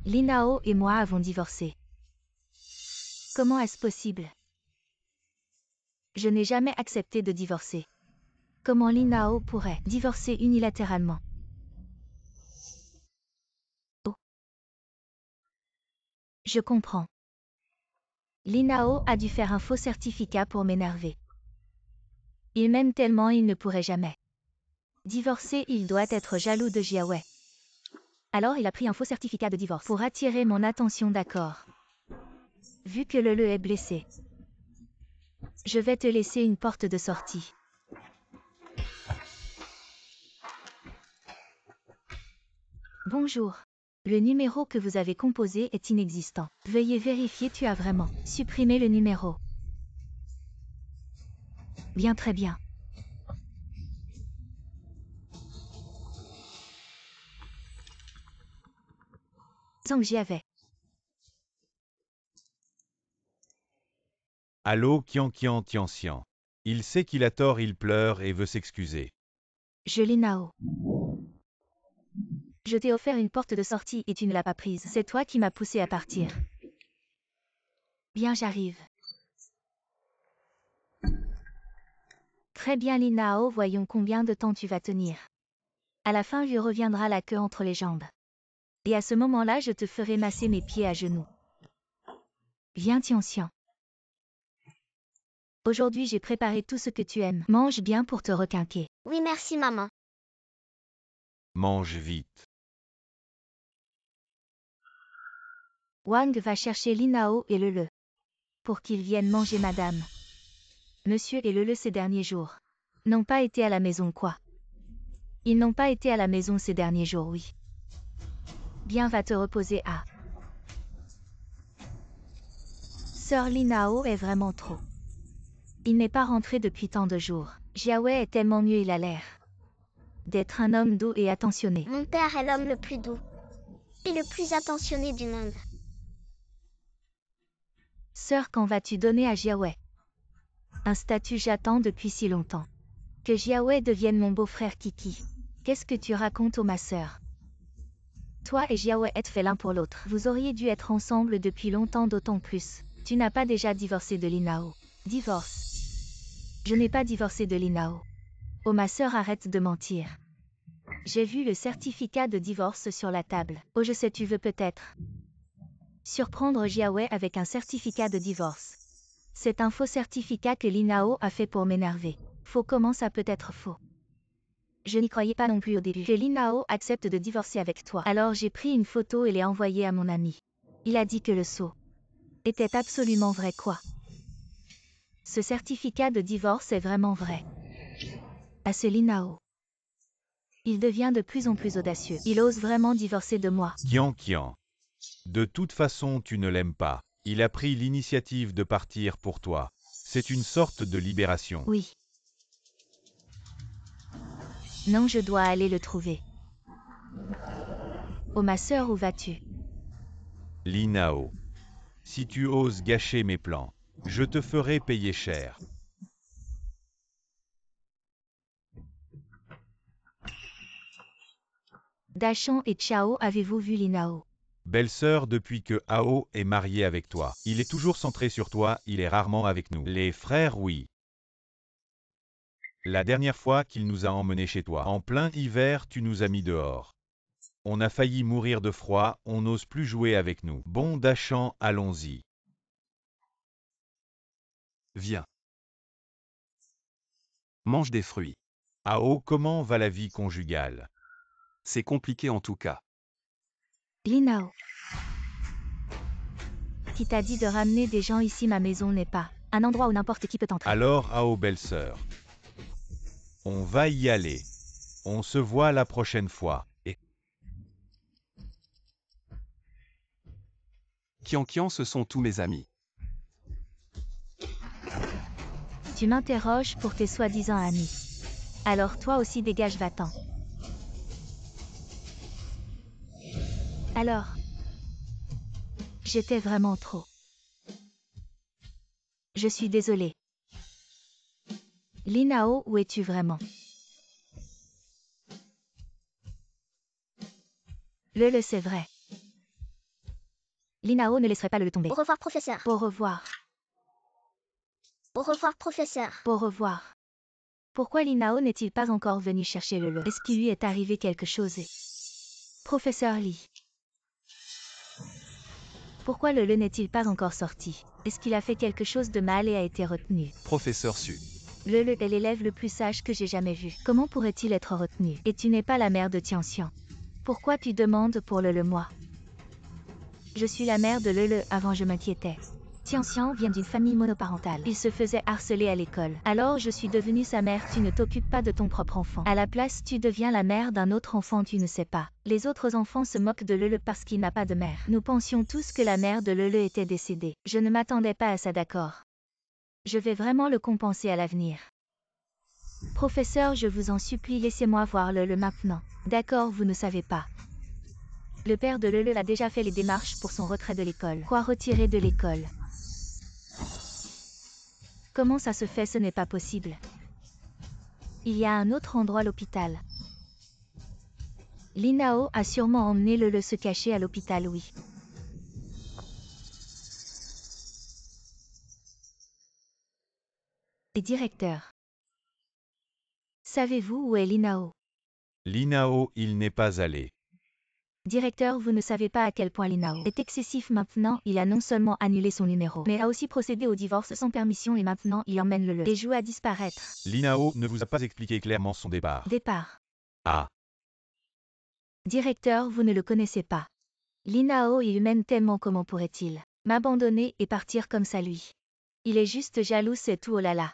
Linao et moi avons divorcé. Comment est-ce possible? Je n'ai jamais accepté de divorcer. Comment Linao pourrait divorcer unilatéralement? Oh. Je comprends. Linao a dû faire un faux certificat pour m'énerver. Il m'aime tellement il ne pourrait jamais divorcer, il doit être jaloux de Jiawei. Alors il a pris un faux certificat de divorce pour attirer mon attention, d'accord. Vu que le est blessé, je vais te laisser une porte de sortie. Bonjour. Le numéro que vous avez composé est inexistant. Veuillez vérifier, tu as vraiment supprimé le numéro. Bien, très bien. Sans que j'y avais.
Allô, Kian Tian. Il sait qu'il a tort, il pleure et veut s'excuser.
Linao. Je t'ai offert une porte de sortie et tu ne l'as pas prise. C'est toi qui m'as poussé à partir. Bien, j'arrive. Très bien, Linao, voyons combien de temps tu vas tenir. À la fin, lui reviendra la queue entre les jambes. Et à ce moment-là, je te ferai masser mes pieds à genoux. Viens, Tian. Aujourd'hui, j'ai préparé tout ce que tu aimes. Mange bien pour te requinquer.
Oui, merci maman.
Mange vite.
Wang va chercher Linao et le pour qu'ils viennent manger madame. Monsieur et le ces derniers jours n'ont pas été à la maison, quoi? Ils n'ont pas été à la maison ces derniers jours, oui. Bien, va te reposer à. Sœur Linao est vraiment trop. Il n'est pas rentré depuis tant de jours. Jiawei est tellement mieux, il a l'air d'être un homme doux et attentionné.
Mon père est l'homme le plus doux et le plus attentionné du monde.
Sœur, quand vas-tu donner à Jiawei un statut? J'attends depuis si longtemps que Jiawei devienne mon beau-frère Kiki. Qu'est-ce que tu racontes, ma sœur? Toi et Jiawei êtes faits l'un pour l'autre. Vous auriez dû être ensemble depuis longtemps, d'autant plus. Tu n'as pas déjà divorcé de Linao. Divorce? Je n'ai pas divorcé de Linao. Oh, ma sœur, arrête de mentir. J'ai vu le certificat de divorce sur la table. Oh, je sais, tu veux peut-être surprendre Jiawei avec un certificat de divorce. C'est un faux certificat que Linao a fait pour m'énerver. Faux? Comment ça peut être faux? Je n'y croyais pas non plus au début. Que Linao accepte de divorcer avec toi. Alors j'ai pris une photo et l'ai envoyée à mon ami. Il a dit que le sceau était absolument vrai, quoi. Ce certificat de divorce est vraiment vrai. Ah, ce Linao. Il devient de plus en plus audacieux. Il ose vraiment divorcer de moi.
Kian. De toute façon, tu ne l'aimes pas. Il a pris l'initiative de partir pour toi. C'est une sorte de libération.
Oui. Non, je dois aller le trouver. Oh, ma sœur, où vas-tu?
Linao. Si tu oses gâcher mes plans, je te ferai payer cher.
Dachan et Chao, avez-vous vu Linao?
Belle-sœur, depuis que Ao est marié avec toi. Il est toujours centré sur toi, il est rarement avec nous. Les frères, oui. La dernière fois qu'il nous a emmenés chez toi, en plein hiver, tu nous as mis dehors. On a failli mourir de froid, on n'ose plus jouer avec nous. Bon, Dachan, allons-y.
Viens. Mange des fruits.
Ao, comment va la vie conjugale?
C'est compliqué en tout cas.
Linao. Qui t'a dit de ramener des gens ici? Ma maison n'est pas un endroit où n'importe qui peut entrer.
Alors, Ao, belle-sœur. On va y aller. On se voit la prochaine fois. Et
Kian, ce sont tous mes amis.
Tu m'interroges pour tes soi-disant amis. Alors toi aussi dégage, va-t'en. Alors, j'étais vraiment trop. Je suis désolée. Linao, où es-tu vraiment? Le c'est vrai. Linao ne laisserait pas le tomber.
Au revoir, professeur.
Au revoir.
Au revoir, professeur.
Au revoir. Pourquoi Linao n'est-il pas encore venu chercher le? Est-ce qu'il lui est arrivé quelque chose? Professeur Lee. Pourquoi le n'est-il pas encore sorti? Est-ce qu'il a fait quelque chose de mal et a été retenu?
Professeur Su.
Le est l'élève le plus sage que j'ai jamais vu. Comment pourrait-il être retenu? Et tu n'es pas la mère de Tianxian. Pourquoi tu demandes pour le moi? Je suis la mère de le avant je m'inquiétais. Tianxian vient d'une famille monoparentale. Il se faisait harceler à l'école. Alors je suis devenue sa mère. Tu ne t'occupes pas de ton propre enfant. À la place, tu deviens la mère d'un autre enfant. Tu ne sais pas. Les autres enfants se moquent de le parce qu'il n'a pas de mère. Nous pensions tous que la mère de le était décédée. Je ne m'attendais pas à ça, d'accord. Je vais vraiment le compenser à l'avenir. Professeur, je vous en supplie, laissez-moi voir le maintenant. D'accord, vous ne savez pas. Le père de le a déjà fait les démarches pour son retrait de l'école. Quoi, retirer de l'école? Comment ça se fait? Ce n'est pas possible. Il y a un autre endroit, l'hôpital. Linao a sûrement emmené le se cacher à l'hôpital, oui. Et directeur. Savez-vous où est Linao?
Linao, il n'est pas allé.
Directeur, vous ne savez pas à quel point Linao est excessif maintenant. Il a non seulement annulé son numéro, mais a aussi procédé au divorce sans permission et maintenant il emmène le et joue à disparaître.
Linao ne vous a pas expliqué clairement son départ.
Départ.
Ah.
Directeur, vous ne le connaissez pas. Linao est humaine tellement, comment pourrait-il m'abandonner et partir comme ça lui? Il est juste jaloux, c'est tout, oh là là.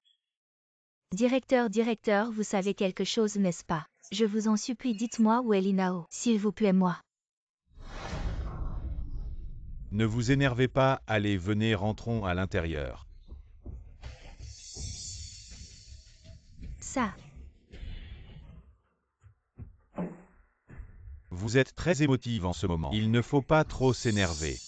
Directeur, vous savez quelque chose, n'est-ce pas? Je vous en supplie, dites-moi où est Linao, s'il vous plaît, moi.
Ne vous énervez pas, allez, venez, rentrons à l'intérieur.
Ça.
Vous êtes très émotive en ce moment. Il ne faut pas trop s'énerver.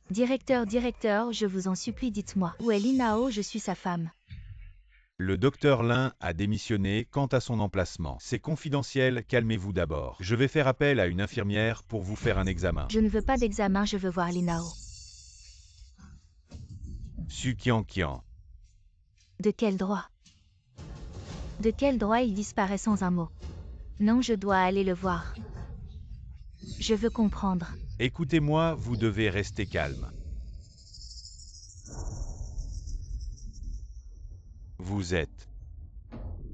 Directeur, je vous en supplie, dites-moi. Où est Linao? Je suis sa femme.
Le docteur Lin a démissionné quant à son emplacement. C'est confidentiel, calmez-vous d'abord. Je vais faire appel à une infirmière pour vous faire un examen.
Je ne veux pas d'examen, je veux voir Linao.
Su Kian.
De quel droit? De quel droit il disparaît sans un mot? Non, je dois aller le voir. Je veux comprendre.
Écoutez-moi, vous devez rester calme. Vous êtes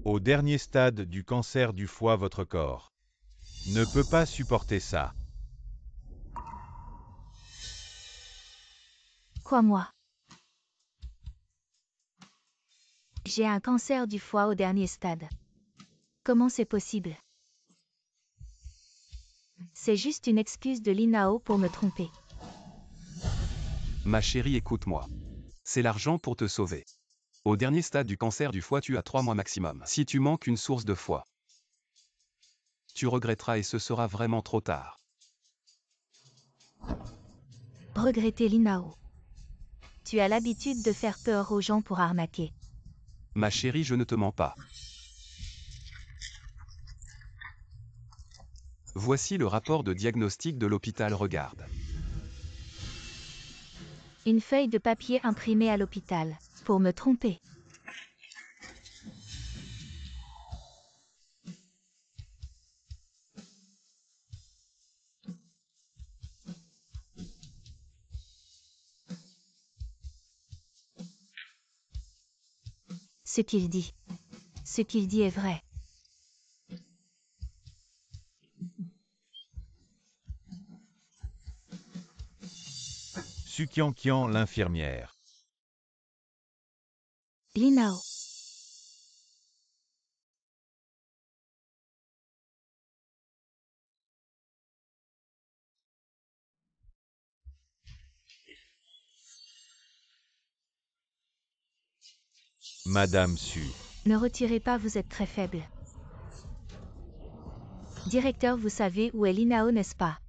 au dernier stade du cancer du foie, votre corps ne peut pas supporter ça.
Quoi, moi? J'ai un cancer du foie au dernier stade. Comment c'est possible? C'est juste une excuse de Linao pour me tromper.
Ma chérie, écoute-moi. C'est l'argent pour te sauver. Au dernier stade du cancer du foie, tu as 3 mois maximum. Si tu manques une source de foie, tu regretteras et ce sera vraiment trop tard.
Regretter, Linao. Tu as l'habitude de faire peur aux gens pour arnaquer.
Ma chérie, je ne te mens pas. Voici le rapport de diagnostic de l'hôpital, regarde.
Une feuille de papier imprimée à l'hôpital. Pour me tromper. Ce qu'il dit. Ce qu'il dit est vrai.
Su Kian, l'infirmière.
Linao.
Madame Su.
Ne retirez pas, vous êtes très faible. Directeur, vous savez où est Linao, n'est-ce pas?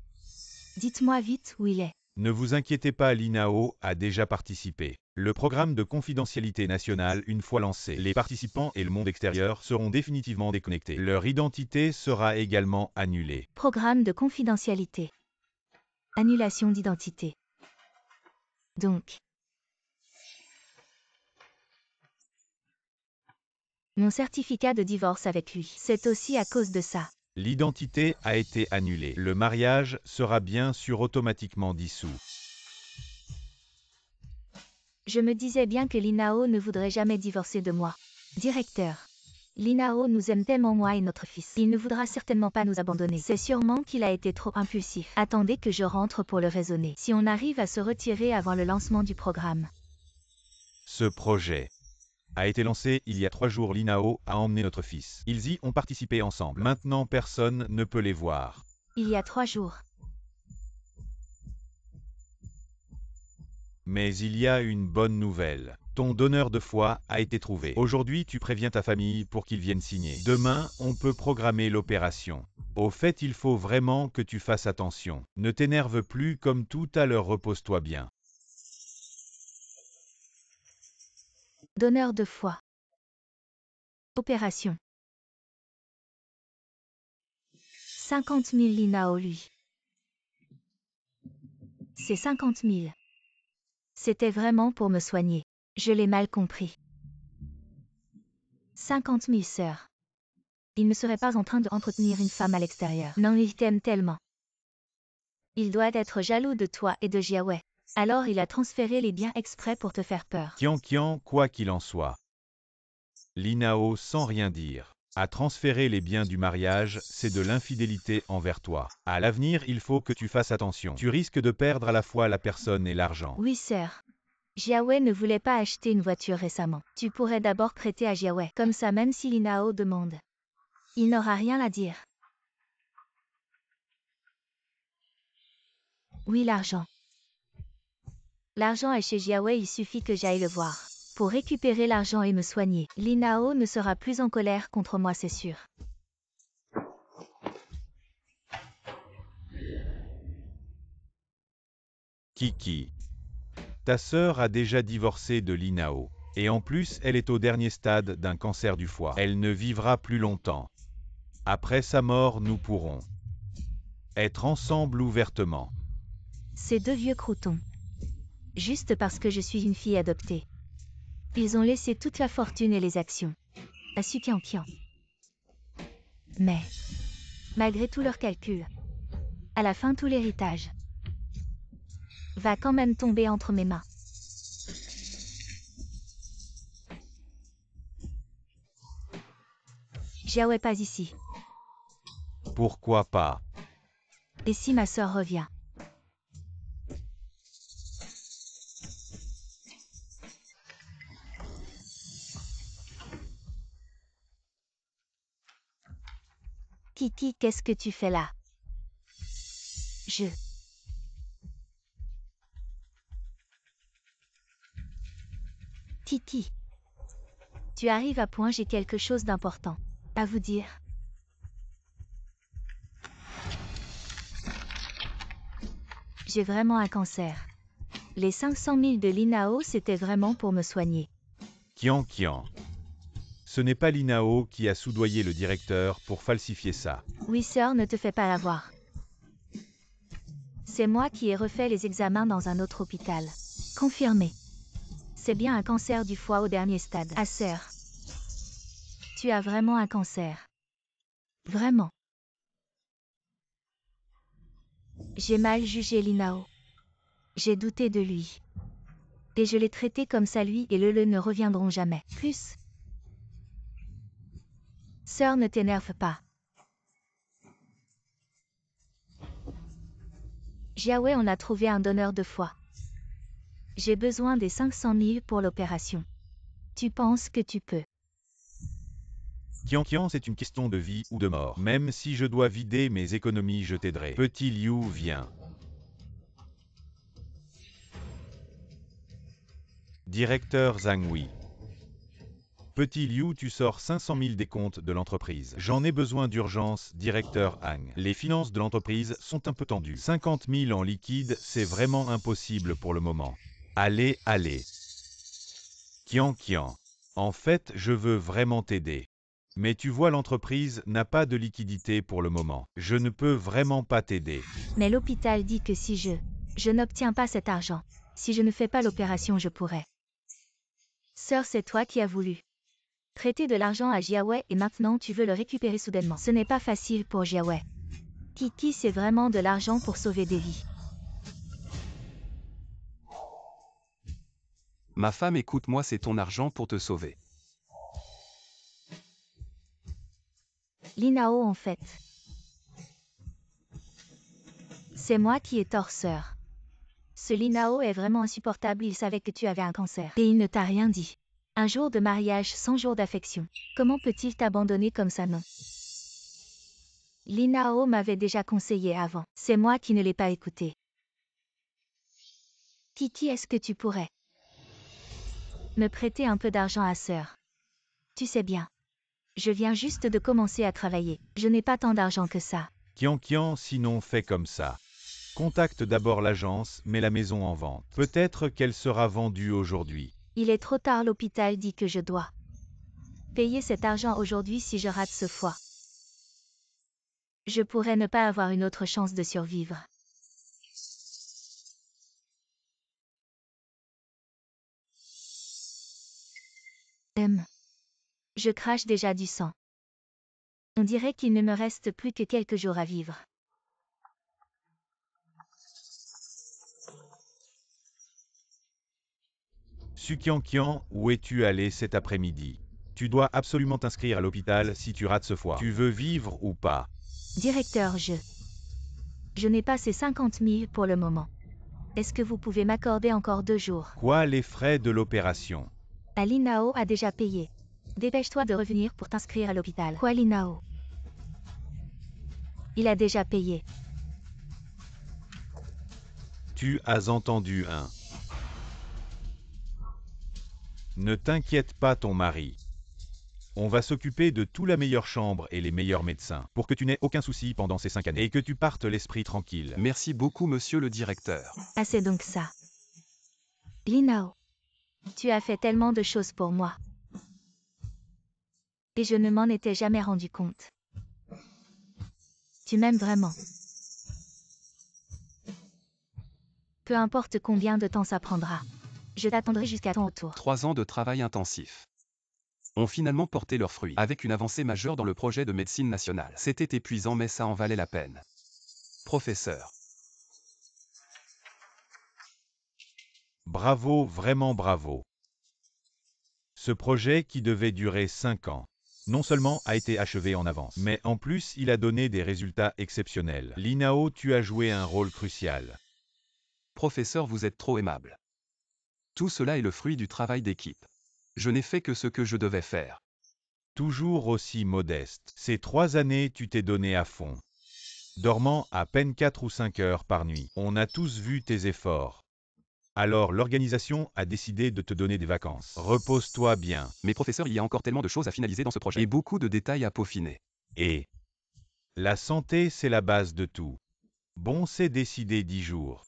Dites-moi vite où il est.
Ne vous inquiétez pas, l'INAO a déjà participé. Le programme de confidentialité nationale, une fois lancé, les participants et le monde extérieur seront définitivement déconnectés. Leur identité sera également annulée.
Programme de confidentialité. Annulation d'identité. Donc. Mon certificat de divorce avec lui, c'est aussi à cause de ça.
L'identité a été annulée. Le mariage sera bien sûr automatiquement dissous.
Je me disais bien que Linao ne voudrait jamais divorcer de moi. Directeur. Linao nous aime tellement, moi et notre fils. Il ne voudra certainement pas nous abandonner. C'est sûrement qu'il a été trop impulsif. Attendez que je rentre pour le raisonner. Si on arrive à se retirer avant le lancement du programme.
Ce projet a été lancé il y a 3 jours. L'INAO a emmené notre fils. Ils y ont participé ensemble. Maintenant, personne ne peut les voir.
Il y a 3 jours.
Mais il y a une bonne nouvelle. Ton donneur de foie a été trouvé. Aujourd'hui, tu préviens ta famille pour qu'ils viennent signer. Demain, on peut programmer l'opération. Au fait, il faut vraiment que tu fasses attention. Ne t'énerve plus comme tout à l'heure, repose-toi bien.
Donneur de foie. Opération. 50 000 Linao, lui. C'est 50 000. C'était vraiment pour me soigner. Je l'ai mal compris. 50 000 sœurs. Il ne serait pas en train d'entretenir une femme à l'extérieur. Non, il t'aime tellement. Il doit être jaloux de toi et de Jiawei. Alors il a transféré les biens exprès pour te faire peur.
Kian, quoi qu'il en soit. L'INAO, sans rien dire, a transféré les biens du mariage, c'est de l'infidélité envers toi. À l'avenir, il faut que tu fasses attention. Tu risques de perdre à la fois la personne et l'argent.
Oui, sœur. Jiawei ne voulait pas acheter une voiture récemment. Tu pourrais d'abord prêter à Jiawei. Comme ça, même si Linao demande. Il n'aura rien à dire. Oui, l'argent. L'argent est chez Jiawei, il suffit que j'aille le voir. Pour récupérer l'argent et me soigner. Linao ne sera plus en colère contre moi, c'est sûr.
Kiki. Ta sœur a déjà divorcé de l'INAO. Et en plus, elle est au dernier stade d'un cancer du foie. Elle ne vivra plus longtemps. Après sa mort, nous pourrons être ensemble ouvertement.
Ces 2 vieux croutons. Juste parce que je suis une fille adoptée. Ils ont laissé toute la fortune et les actions à Su Kian. Mais, malgré tous leurs calculs, à la fin tout l'héritage va quand même tomber entre mes mains. Jiawei pas ici.
Pourquoi pas?
Et si ma sœur revient? Kiki, qu'est-ce que tu fais là? Kiki. Tu arrives à point, j'ai quelque chose d'important à vous dire. J'ai vraiment un cancer. Les 500 000 de Linao, c'était vraiment pour me soigner.
Kian. Ce n'est pas l'INAO qui a soudoyé le directeur pour falsifier ça.
Oui, sœur, ne te fais pas avoir. C'est moi qui ai refait les examens dans un autre hôpital. Confirmé. C'est bien un cancer du foie au dernier stade. Ah, sœur. Tu as vraiment un cancer. Vraiment. J'ai mal jugé Linao. J'ai douté de lui. Et je l'ai traité comme ça, lui et le ne reviendront jamais. Plus. Sœur, ne t'énerve pas. Jiawei, on a trouvé un donneur de foie. J'ai besoin des 500 000 pour l'opération. Tu penses que tu peux?
Kian, c'est une question de vie ou de mort. Même si je dois vider mes économies, je t'aiderai. Petit Liu, viens. Directeur Zhang Wei. Petit Liu, tu sors 500 000 des comptes de l'entreprise. J'en ai besoin d'urgence, directeur Hang. Les finances de l'entreprise sont un peu tendues. 50 000 en liquide, c'est vraiment impossible pour le moment. Allez, allez. Kian. En fait, je veux vraiment t'aider. Mais tu vois, l'entreprise n'a pas de liquidité pour le moment. Je ne peux vraiment pas t'aider.
Mais l'hôpital dit que si je n'obtiens pas cet argent, si je ne fais pas l'opération, je pourrais. Sœur, c'est toi qui as voulu prêter de l'argent à Jiawei et maintenant tu veux le récupérer soudainement. Ce n'est pas facile pour Jiawei. Kiki, c'est vraiment de l'argent pour sauver des vies.
Ma femme, écoute-moi, c'est ton argent pour te sauver.
Linao, en fait. C'est moi qui ai tort, sœur. Ce Linao est vraiment insupportable, il savait que tu avais un cancer. Et il ne t'a rien dit. Un jour de mariage, 100 jours d'affection. Comment peut-il t'abandonner comme ça, non? Linao m'avait déjà conseillé avant. C'est moi qui ne l'ai pas écouté. Kiki, est-ce que tu pourrais me prêter un peu d'argent à sœur? Tu sais bien. Je viens juste de commencer à travailler. Je n'ai pas tant d'argent que ça.
Kian, sinon fais comme ça. Contacte d'abord l'agence, mets la maison en vente. Peut-être qu'elle sera vendue aujourd'hui.
Il est trop tard, l'hôpital dit que je dois payer cet argent aujourd'hui si je rate ce fois. Je pourrais ne pas avoir une autre chance de survivre. Je crache déjà du sang. On dirait qu'il ne me reste plus que quelques jours à vivre.
Kian, où es-tu allé cet après-midi? Tu dois absolument t'inscrire à l'hôpital si tu rates ce fois. Tu veux vivre ou pas?
Directeur, je n'ai pas ces 50 000 pour le moment. Est-ce que vous pouvez m'accorder encore 2 jours?
Quoi, les frais de l'opération?
Linao a déjà payé. Dépêche-toi de revenir pour t'inscrire à l'hôpital. Quoi, Linao? Il a déjà payé.
Tu as entendu, hein? Ne t'inquiète pas, ton mari. On va s'occuper de toute la meilleure chambre et les meilleurs médecins, pour que tu n'aies aucun souci pendant ces 5 années et que tu partes l'esprit tranquille.
Merci beaucoup, monsieur le directeur.
Ah, c'est donc ça. Linao, tu as fait tellement de choses pour moi. Et je ne m'en étais jamais rendu compte. Tu m'aimes vraiment. Peu importe combien de temps ça prendra. Je t'attendrai jusqu'à ton retour.
3 ans de travail intensif ont finalement porté leurs fruits, avec une avancée majeure dans le projet de médecine nationale. C'était épuisant, mais ça en valait la peine. Professeur.
Bravo, vraiment bravo. Ce projet qui devait durer 5 ans, non seulement a été achevé en avance, mais en plus il a donné des résultats exceptionnels. Linao, tu as joué un rôle crucial.
Professeur, vous êtes trop aimable. Tout cela est le fruit du travail d'équipe. Je n'ai fait que ce que je devais faire.
Toujours aussi modeste. Ces 3 années, tu t'es donné à fond. Dormant à peine 4 ou 5 heures par nuit. On a tous vu tes efforts. Alors l'organisation a décidé de te donner des vacances. Repose-toi bien.
Mais professeur, il y a encore tellement de choses à finaliser dans ce projet. Et beaucoup de détails à peaufiner.
Et la santé, c'est la base de tout. Bon, c'est décidé 10 jours.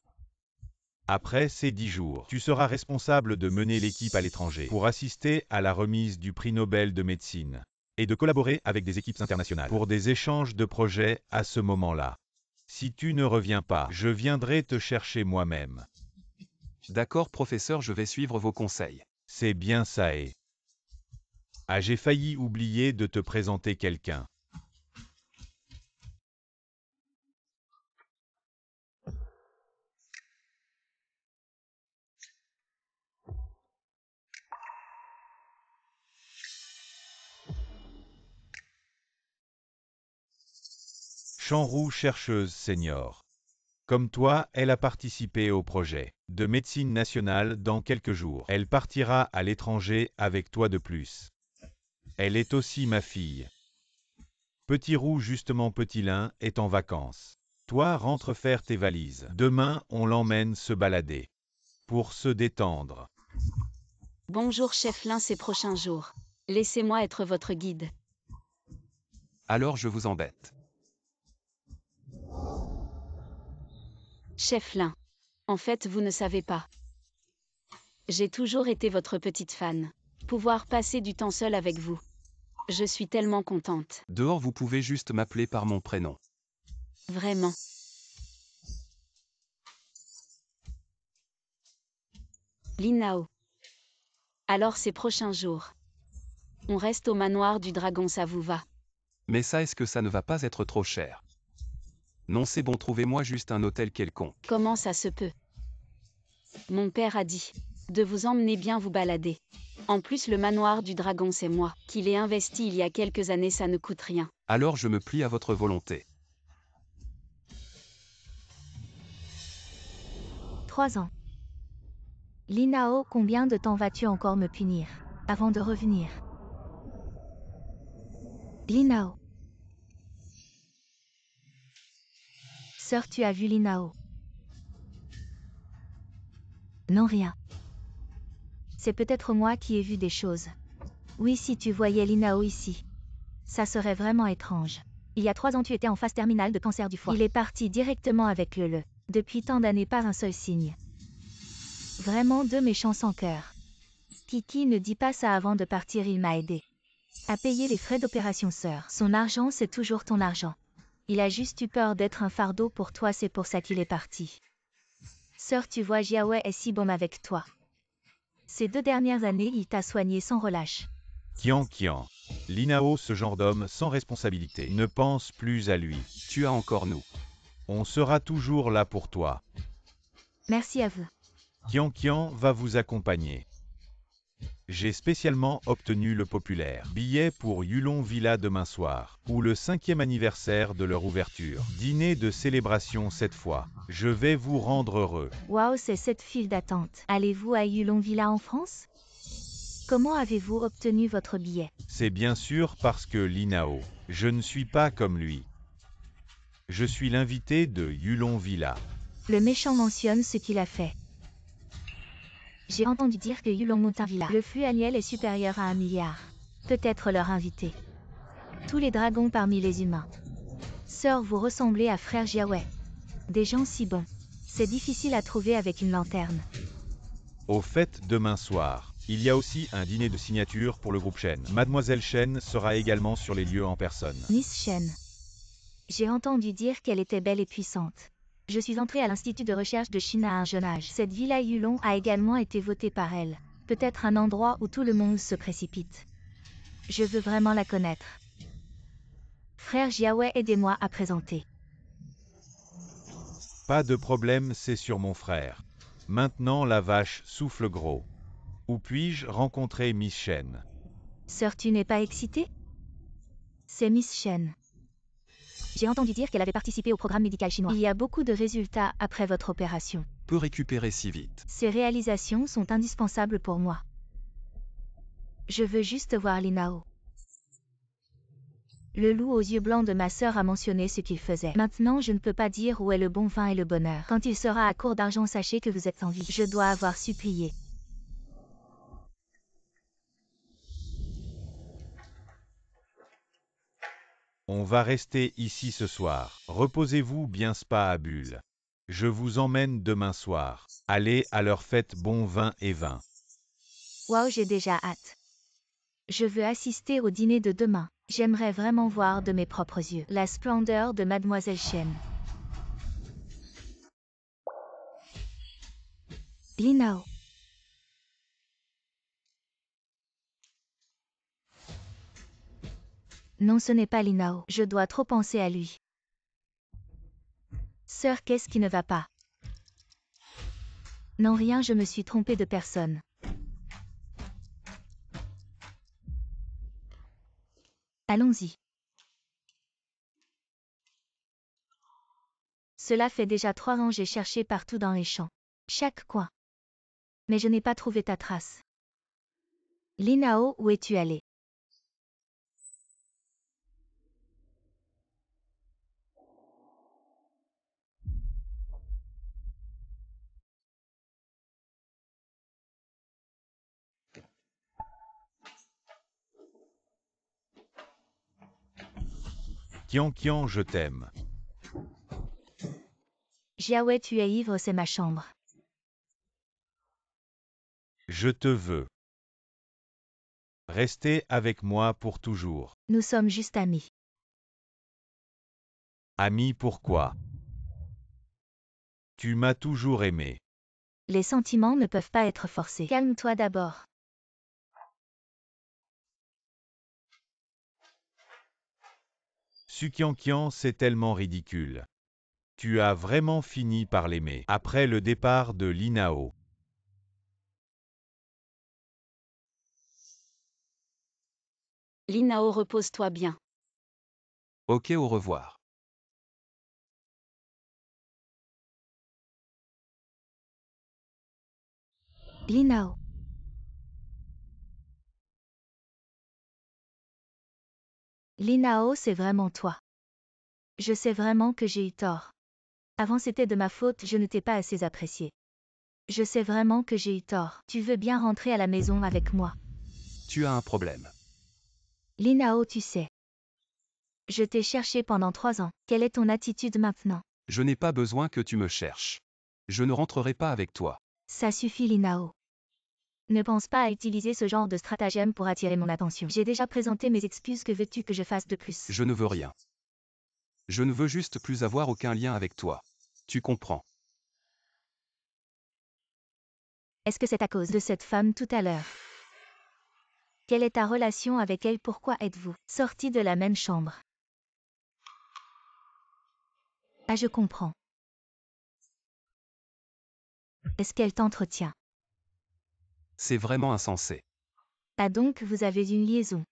Après ces 10 jours, tu seras responsable de mener l'équipe à l'étranger pour assister à la remise du prix Nobel de médecine et de collaborer avec des équipes internationales pour des échanges de projets à ce moment-là. Si tu ne reviens pas, je viendrai te chercher moi-même.
D'accord, professeur, je vais suivre vos conseils.
C'est bien ça et... Ah, j'ai failli oublier de te présenter quelqu'un. Chanrou, chercheuse senior. Comme toi, elle a participé au projet de médecine nationale dans quelques jours. Elle partira à l'étranger avec toi de plus. Elle est aussi ma fille. Petit Roux, justement Petit Lin, est en vacances. Toi, rentre faire tes valises. Demain, on l'emmène se balader. Pour se détendre.
Bonjour chef Lin ces prochains jours. Laissez-moi être votre guide.
Alors je vous embête.
Chef Lin. En fait, vous ne savez pas. J'ai toujours été votre petite fan. Pouvoir passer du temps seul avec vous. Je suis tellement contente.
Dehors vous pouvez juste m'appeler par mon prénom.
Vraiment. Linao. Alors ces prochains jours. On reste au manoir du dragon, ça vous va?
Mais ça est-ce que ça ne va pas être trop cher? Non c'est bon, trouvez-moi juste un hôtel quelconque.
Comment ça se peut? Mon père a dit de vous emmener bien vous balader. En plus le manoir du dragon c'est moi qui l'ai investi il y a quelques années, ça ne coûte rien.
Alors je me plie à votre volonté.
3 ans. Linao, combien de temps vas-tu encore me punir avant de revenir? Linao. Sœur, tu as vu Linao? Non, rien. C'est peut-être moi qui ai vu des choses. Oui, si tu voyais Linao ici. Ça serait vraiment étrange. Il y a 3 ans, tu étais en phase terminale de cancer du foie. Il est parti directement avec le. Depuis tant d'années, pas un seul signe. Vraiment 2 méchants sans cœur. Kiki, ne dis pas ça avant de partir, il m'a aidé à payer les frais d'opération, sœur. Son argent, c'est toujours ton argent. Il a juste eu peur d'être un fardeau pour toi, c'est pour ça qu'il est parti. Sœur, tu vois, Jiaowei est si bon avec toi. Ces 2 dernières années, il t'a soigné sans relâche.
Kian. Linao, ce genre d'homme sans responsabilité, ne pense plus à lui.
Tu as encore nous.
On sera toujours là pour toi.
Merci à vous.
Kian va vous accompagner. J'ai spécialement obtenu le populaire billet pour Yulon Villa demain soir, ou le 5e anniversaire de leur ouverture. Dîner de célébration cette fois. Je vais vous rendre heureux.
Waouh, c'est cette file d'attente. Allez-vous à Yulon Villa en France? Comment avez-vous obtenu votre billet?
C'est bien sûr parce que Linao, je ne suis pas comme lui. Je suis l'invité de Yulon Villa.
Le méchant mentionne ce qu'il a fait. J'ai entendu dire que Yulon Mountain Villa, le flux annuel est supérieur à 1 milliard. Peut-être leur inviter. Tous les dragons parmi les humains. Sœur, vous ressemblez à frère Jiaowei. Des gens si bons. C'est difficile à trouver avec une lanterne.
Au fait, demain soir, il y a aussi un dîner de signature pour le groupe Shen. Mademoiselle Shen sera également sur les lieux en personne.
Miss Shen. J'ai entendu dire qu'elle était belle et puissante. Je suis entrée à l'Institut de recherche de Chine à un jeune âge. Cette villa Yulon a également été votée par elle. Peut-être un endroit où tout le monde se précipite. Je veux vraiment la connaître. Frère Jiaowei, aidez-moi à présenter.
Pas de problème, c'est sur mon frère. Maintenant la vache souffle gros. Où puis-je rencontrer Miss Shen?
Sœur, tu n'es pas excitée? C'est Miss Shen. J'ai entendu dire qu'elle avait participé au programme médical chinois. Il y a beaucoup de résultats après votre opération.
Peut récupérer si vite.
Ces réalisations sont indispensables pour moi. Je veux juste voir Linao. Le loup aux yeux blancs de ma sœur a mentionné ce qu'il faisait. Maintenant, je ne peux pas dire où est le bon vin et le bonheur. Quand il sera à court d'argent, sachez que vous êtes en vie. Je dois avoir supplié.
On va rester ici ce soir. Reposez-vous bien, Spa à Bulle. Je vous emmène demain soir. Allez à leur fête, bon vin et vin.
Waouh, j'ai déjà hâte. Je veux assister au dîner de demain. J'aimerais vraiment voir de mes propres yeux la splendeur de Mademoiselle Shen. Linao. Non, ce n'est pas Linao. Je dois trop penser à lui. Sœur, qu'est-ce qui ne va pas? Non, rien, je me suis trompée de personne. Allons-y. Cela fait déjà 3 ans, j'ai cherché partout dans les champs. Chaque coin. Mais je n'ai pas trouvé ta trace. Linao, où es-tu allé?
Kian Kian, je t'aime.
Jiaoui, tu es ivre, c'est ma chambre.
Je te veux. Rester avec moi pour toujours.
Nous sommes juste amis.
Ami, pourquoi? Tu m'as toujours aimé.
Les sentiments ne peuvent pas être forcés. Calme-toi d'abord.
Kian Kian, c'est tellement ridicule. Tu as vraiment fini par l'aimer. Après le départ de Linao.
Linao, repose-toi bien.
Ok, au revoir.
Linao. Linao, c'est vraiment toi. Je sais vraiment que j'ai eu tort. Avant c'était de ma faute, je ne t'ai pas assez apprécié. Je sais vraiment que j'ai eu tort. Tu veux bien rentrer à la maison avec moi.
Tu as un problème.
Linao, tu sais. Je t'ai cherché pendant 3 ans. Quelle est ton attitude maintenant?
Je n'ai pas besoin que tu me cherches. Je ne rentrerai pas avec toi.
Ça suffit, Linao. Ne pense pas à utiliser ce genre de stratagème pour attirer mon attention. J'ai déjà présenté mes excuses, que veux-tu que je fasse de plus?
Je ne veux rien. Je ne veux juste plus avoir aucun lien avec toi. Tu comprends.
Est-ce que c'est à cause de cette femme tout à l'heure? Quelle est ta relation avec elle? Pourquoi êtes-vous sortis de la même chambre? Ah, je comprends. Est-ce qu'elle t'entretient?
C'est vraiment insensé.
Ah, donc vous avez une liaison.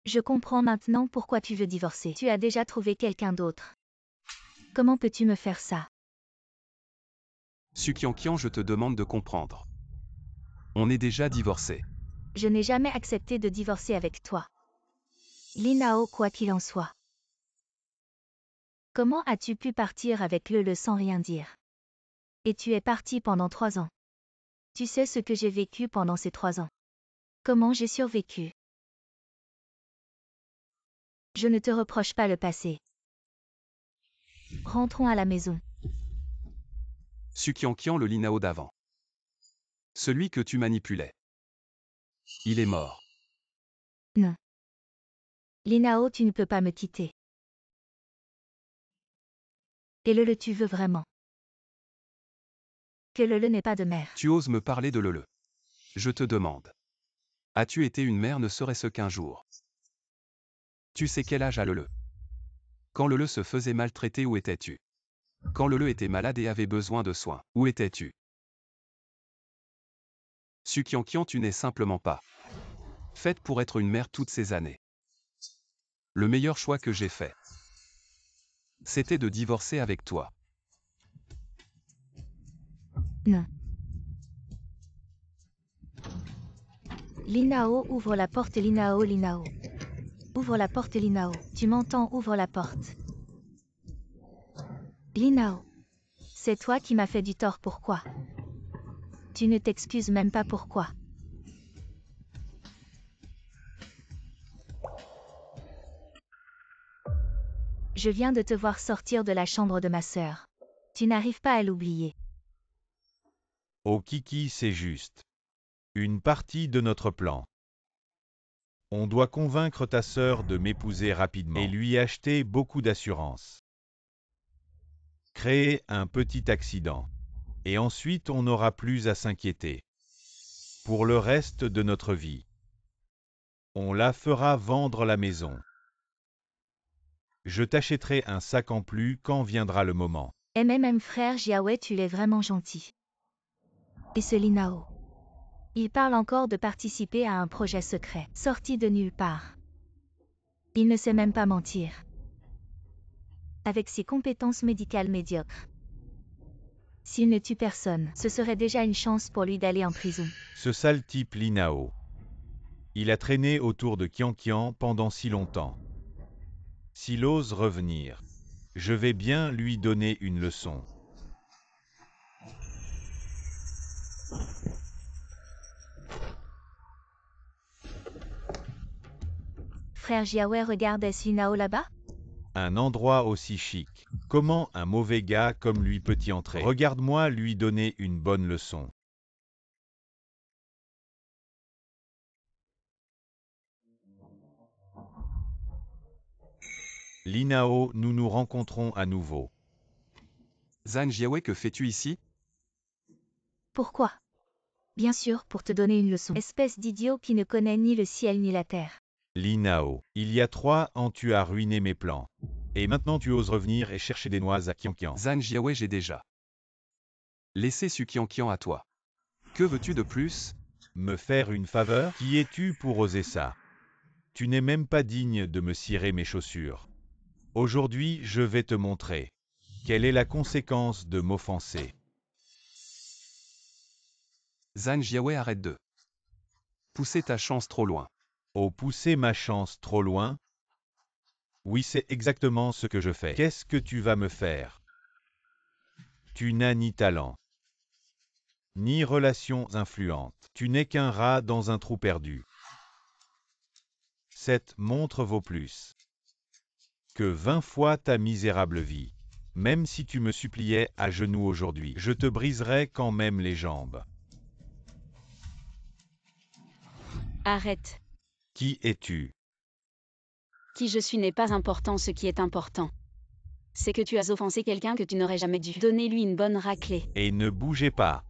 Je comprends maintenant pourquoi tu veux divorcer. Tu as déjà trouvé quelqu'un d'autre. Comment peux-tu me faire ça?
Kian Kian, je te demande de comprendre. On est déjà divorcés.
Je n'ai jamais accepté de divorcer avec toi. Linao, quoi qu'il en soit. Comment as-tu pu partir avec le sans rien dire? Et tu es parti pendant 3 ans. Tu sais ce que j'ai vécu pendant ces 3 ans. Comment j'ai survécu? Je ne te reproche pas le passé. Rentrons à la maison.
Kian Kian, le Linao d'avant. Celui que tu manipulais. Il est mort.
Non. Linao, tu ne peux pas me quitter. Et le tu veux vraiment? Que le n'est pas de mère.
Tu oses me parler de Lele. Je te demande. As-tu été une mère ne serait-ce qu'un jour? Tu sais quel âge a Lele? Quand Lele se faisait maltraiter, où étais-tu? Quand Lele était malade et avait besoin de soins, où étais-tu? Kian Kian, tu n'es simplement pas faite pour être une mère toutes ces années. Le meilleur choix que j'ai fait, c'était de divorcer avec toi.
Non. Linao, ouvre la porte. Linao, Linao. Ouvre la porte, Linao. Tu m'entends? Ouvre la porte. Linao. C'est toi qui m'as fait du tort, pourquoi? Tu ne t'excuses même pas, pourquoi? Je viens de te voir sortir de la chambre de ma sœur. Tu n'arrives pas à l'oublier.
Oh Kiki, c'est juste. Une partie de notre plan. On doit convaincre ta sœur de m'épouser rapidement et lui acheter beaucoup d'assurance. Créer un petit accident. Et ensuite on n'aura plus à s'inquiéter. Pour le reste de notre vie. On la fera vendre la maison. Je t'achèterai un sac en plus quand viendra le moment.
Frère Jiaoui, tu es vraiment gentil. Et ce Linao. Il parle encore de participer à un projet secret, sorti de nulle part. Il ne sait même pas mentir. Avec ses compétences médicales médiocres. S'il ne tue personne, ce serait déjà une chance pour lui d'aller en prison.
Ce sale type Linao. Il a traîné autour de Kian Kian pendant si longtemps. S'il ose revenir, je vais bien lui donner une leçon.
Frère Jiawei, regarde, est-ce Linao là-bas?
Un endroit aussi chic. Comment un mauvais gars comme lui peut y entrer? Regarde-moi lui donner une bonne leçon. Linao, nous nous rencontrons à nouveau.
Zhang Jiawei, que fais-tu ici?
Pourquoi? Bien sûr, pour te donner une leçon. Espèce d'idiot qui ne connaît ni le ciel ni la terre.
Linao, il y a 3 ans tu as ruiné mes plans. Et maintenant tu oses revenir et chercher des noix à Qianqian.
Zhang Jiawei, j'ai déjà laissé Su Qianqian à toi. Que veux-tu de plus?
Me faire une faveur? Qui es-tu pour oser ça? Tu n'es même pas digne de me cirer mes chaussures. Aujourd'hui, je vais te montrer. Quelle est la conséquence de m'offenser?
Zhang Jiawei, arrête de pousser ta chance trop loin.
Oh, pousser ma chance trop loin? Oui, c'est exactement ce que je fais. Qu'est-ce que tu vas me faire? Tu n'as ni talent, ni relations influentes. Tu n'es qu'un rat dans un trou perdu. Cette montre vaut plus que 20 fois ta misérable vie. Même si tu me suppliais à genoux aujourd'hui, je te briserais quand même les jambes.
Arrête.
Qui es-tu?
Qui je suis n'est pas important, ce qui est important. C'est que tu as offensé quelqu'un que tu n'aurais jamais dû. Donnez-lui une bonne raclée.
Et ne bougez pas.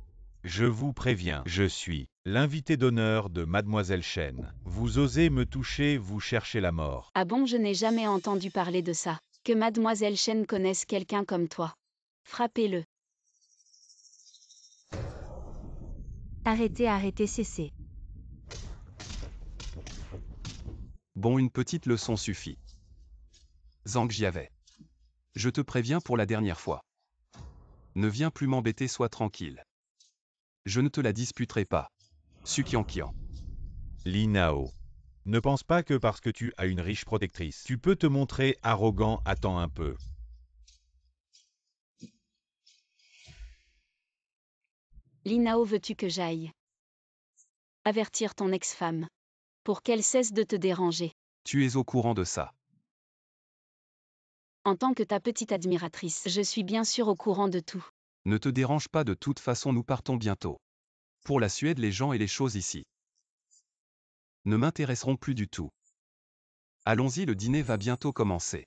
Je vous préviens, je suis l'invité d'honneur de Mademoiselle Chen. Vous osez me toucher, vous cherchez la mort.
Ah bon, je n'ai jamais entendu parler de ça. Que Mademoiselle Chen connaisse quelqu'un comme toi. Frappez-le.
Arrêtez, arrêtez, cessez.
Bon, une petite leçon suffit. Zhang Jiawei. Je te préviens pour la dernière fois. Ne viens plus m'embêter, sois tranquille. Je ne te la disputerai pas. Su Qianqian.
Linao. Ne pense pas que parce que tu as une riche protectrice, tu peux te montrer arrogant. Attends un peu.
Linao, veux-tu que j'aille avertir ton ex-femme pour qu'elle cesse de te déranger?
Tu es au courant de ça.
En tant que ta petite admiratrice, je suis bien sûr au courant de tout.
Ne te dérange pas, de toute façon nous partons bientôt. Pour la Suède, les gens et les choses ici ne m'intéresseront plus du tout. Allons-y, le dîner va bientôt commencer.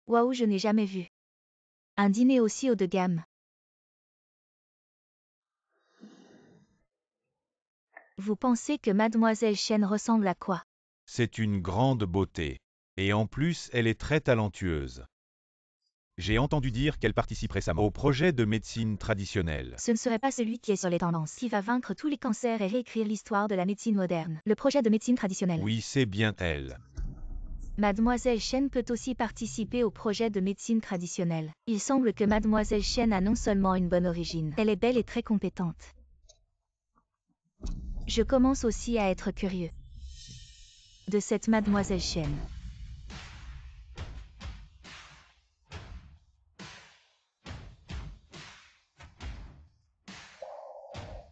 Waouh, je n'ai jamais vu un dîner aussi haut de gamme. Vous pensez que Mademoiselle Chen ressemble à quoi?
C'est une grande beauté. Et en plus, elle est très talentueuse. J'ai entendu dire qu'elle participe récemment au projet de médecine traditionnelle.
Ce ne serait pas celui qui est sur les tendances, qui va vaincre tous les cancers et réécrire l'histoire de la médecine moderne. Le projet de médecine traditionnelle.
Oui, c'est bien elle.
Mademoiselle Chen peut aussi participer au projet de médecine traditionnelle. Il semble que Mademoiselle Chen a non seulement une bonne origine, elle est belle et très compétente. Je commence aussi à être curieux de cette Mademoiselle Chen.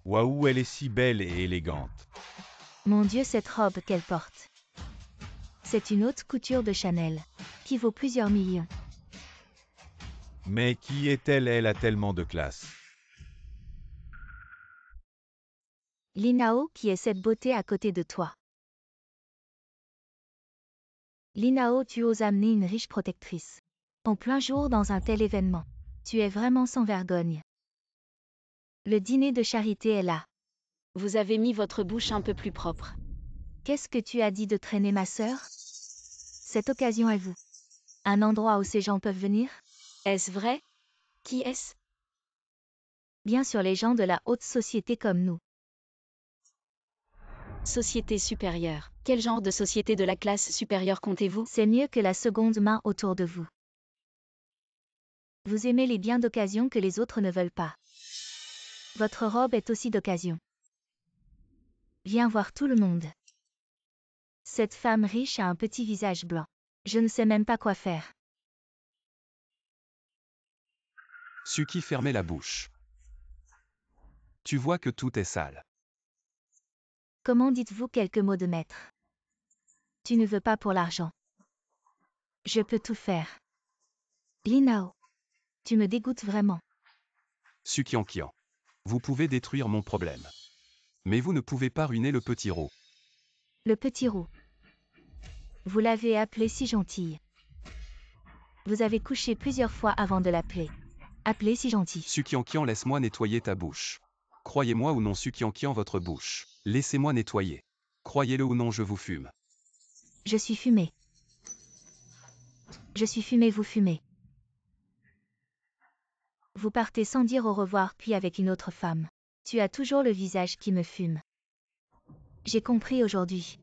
Waouh, elle est si belle et élégante.
Mon Dieu, cette robe qu'elle porte. C'est une haute couture de Chanel, qui vaut plusieurs millions.
Mais qui est-elle? Elle a tellement de classe.
Linao, qui est cette beauté à côté de toi? Linao, tu oses amener une riche protectrice en plein jour dans un tel événement. Tu es vraiment sans vergogne. Le dîner de charité est là.
Vous avez mis votre bouche un peu plus propre.
Qu'est-ce que tu as dit de traîner ma sœur? Cette occasion est vous. Un endroit où ces gens peuvent venir?
Est-ce vrai? Qui est-ce?
Bien sûr, les gens de la haute société comme nous.
Société supérieure. Quel genre de société de la classe supérieure comptez-vous?
C'est mieux que la seconde main autour de vous. Vous aimez les biens d'occasion que les autres ne veulent pas. Votre robe est aussi d'occasion. Viens voir tout le monde. Cette femme riche a un petit visage blanc. Je ne sais même pas quoi faire.
Suki fermait la bouche. Tu vois que tout est sale.
Comment dites-vous quelques mots de maître? Tu ne veux pas pour l'argent. Je peux tout faire. Linao. Tu me dégoûtes vraiment.
Sukiankian. Vous pouvez détruire mon problème. Mais vous ne pouvez pas ruiner le petit roux.
Le petit roux. Vous l'avez appelé si gentille. Vous avez couché plusieurs fois avant de l'appeler. Appelé si gentil.
Sukiankian, laisse-moi nettoyer ta bouche. Croyez-moi ou non, Sukiankian, votre bouche. Laissez-moi nettoyer. Croyez-le ou non, je vous fume.
Je suis fumé. Je suis fumé, vous fumez. Vous partez sans dire au revoir puis avec une autre femme. Tu as toujours le visage qui me fume. J'ai compris aujourd'hui.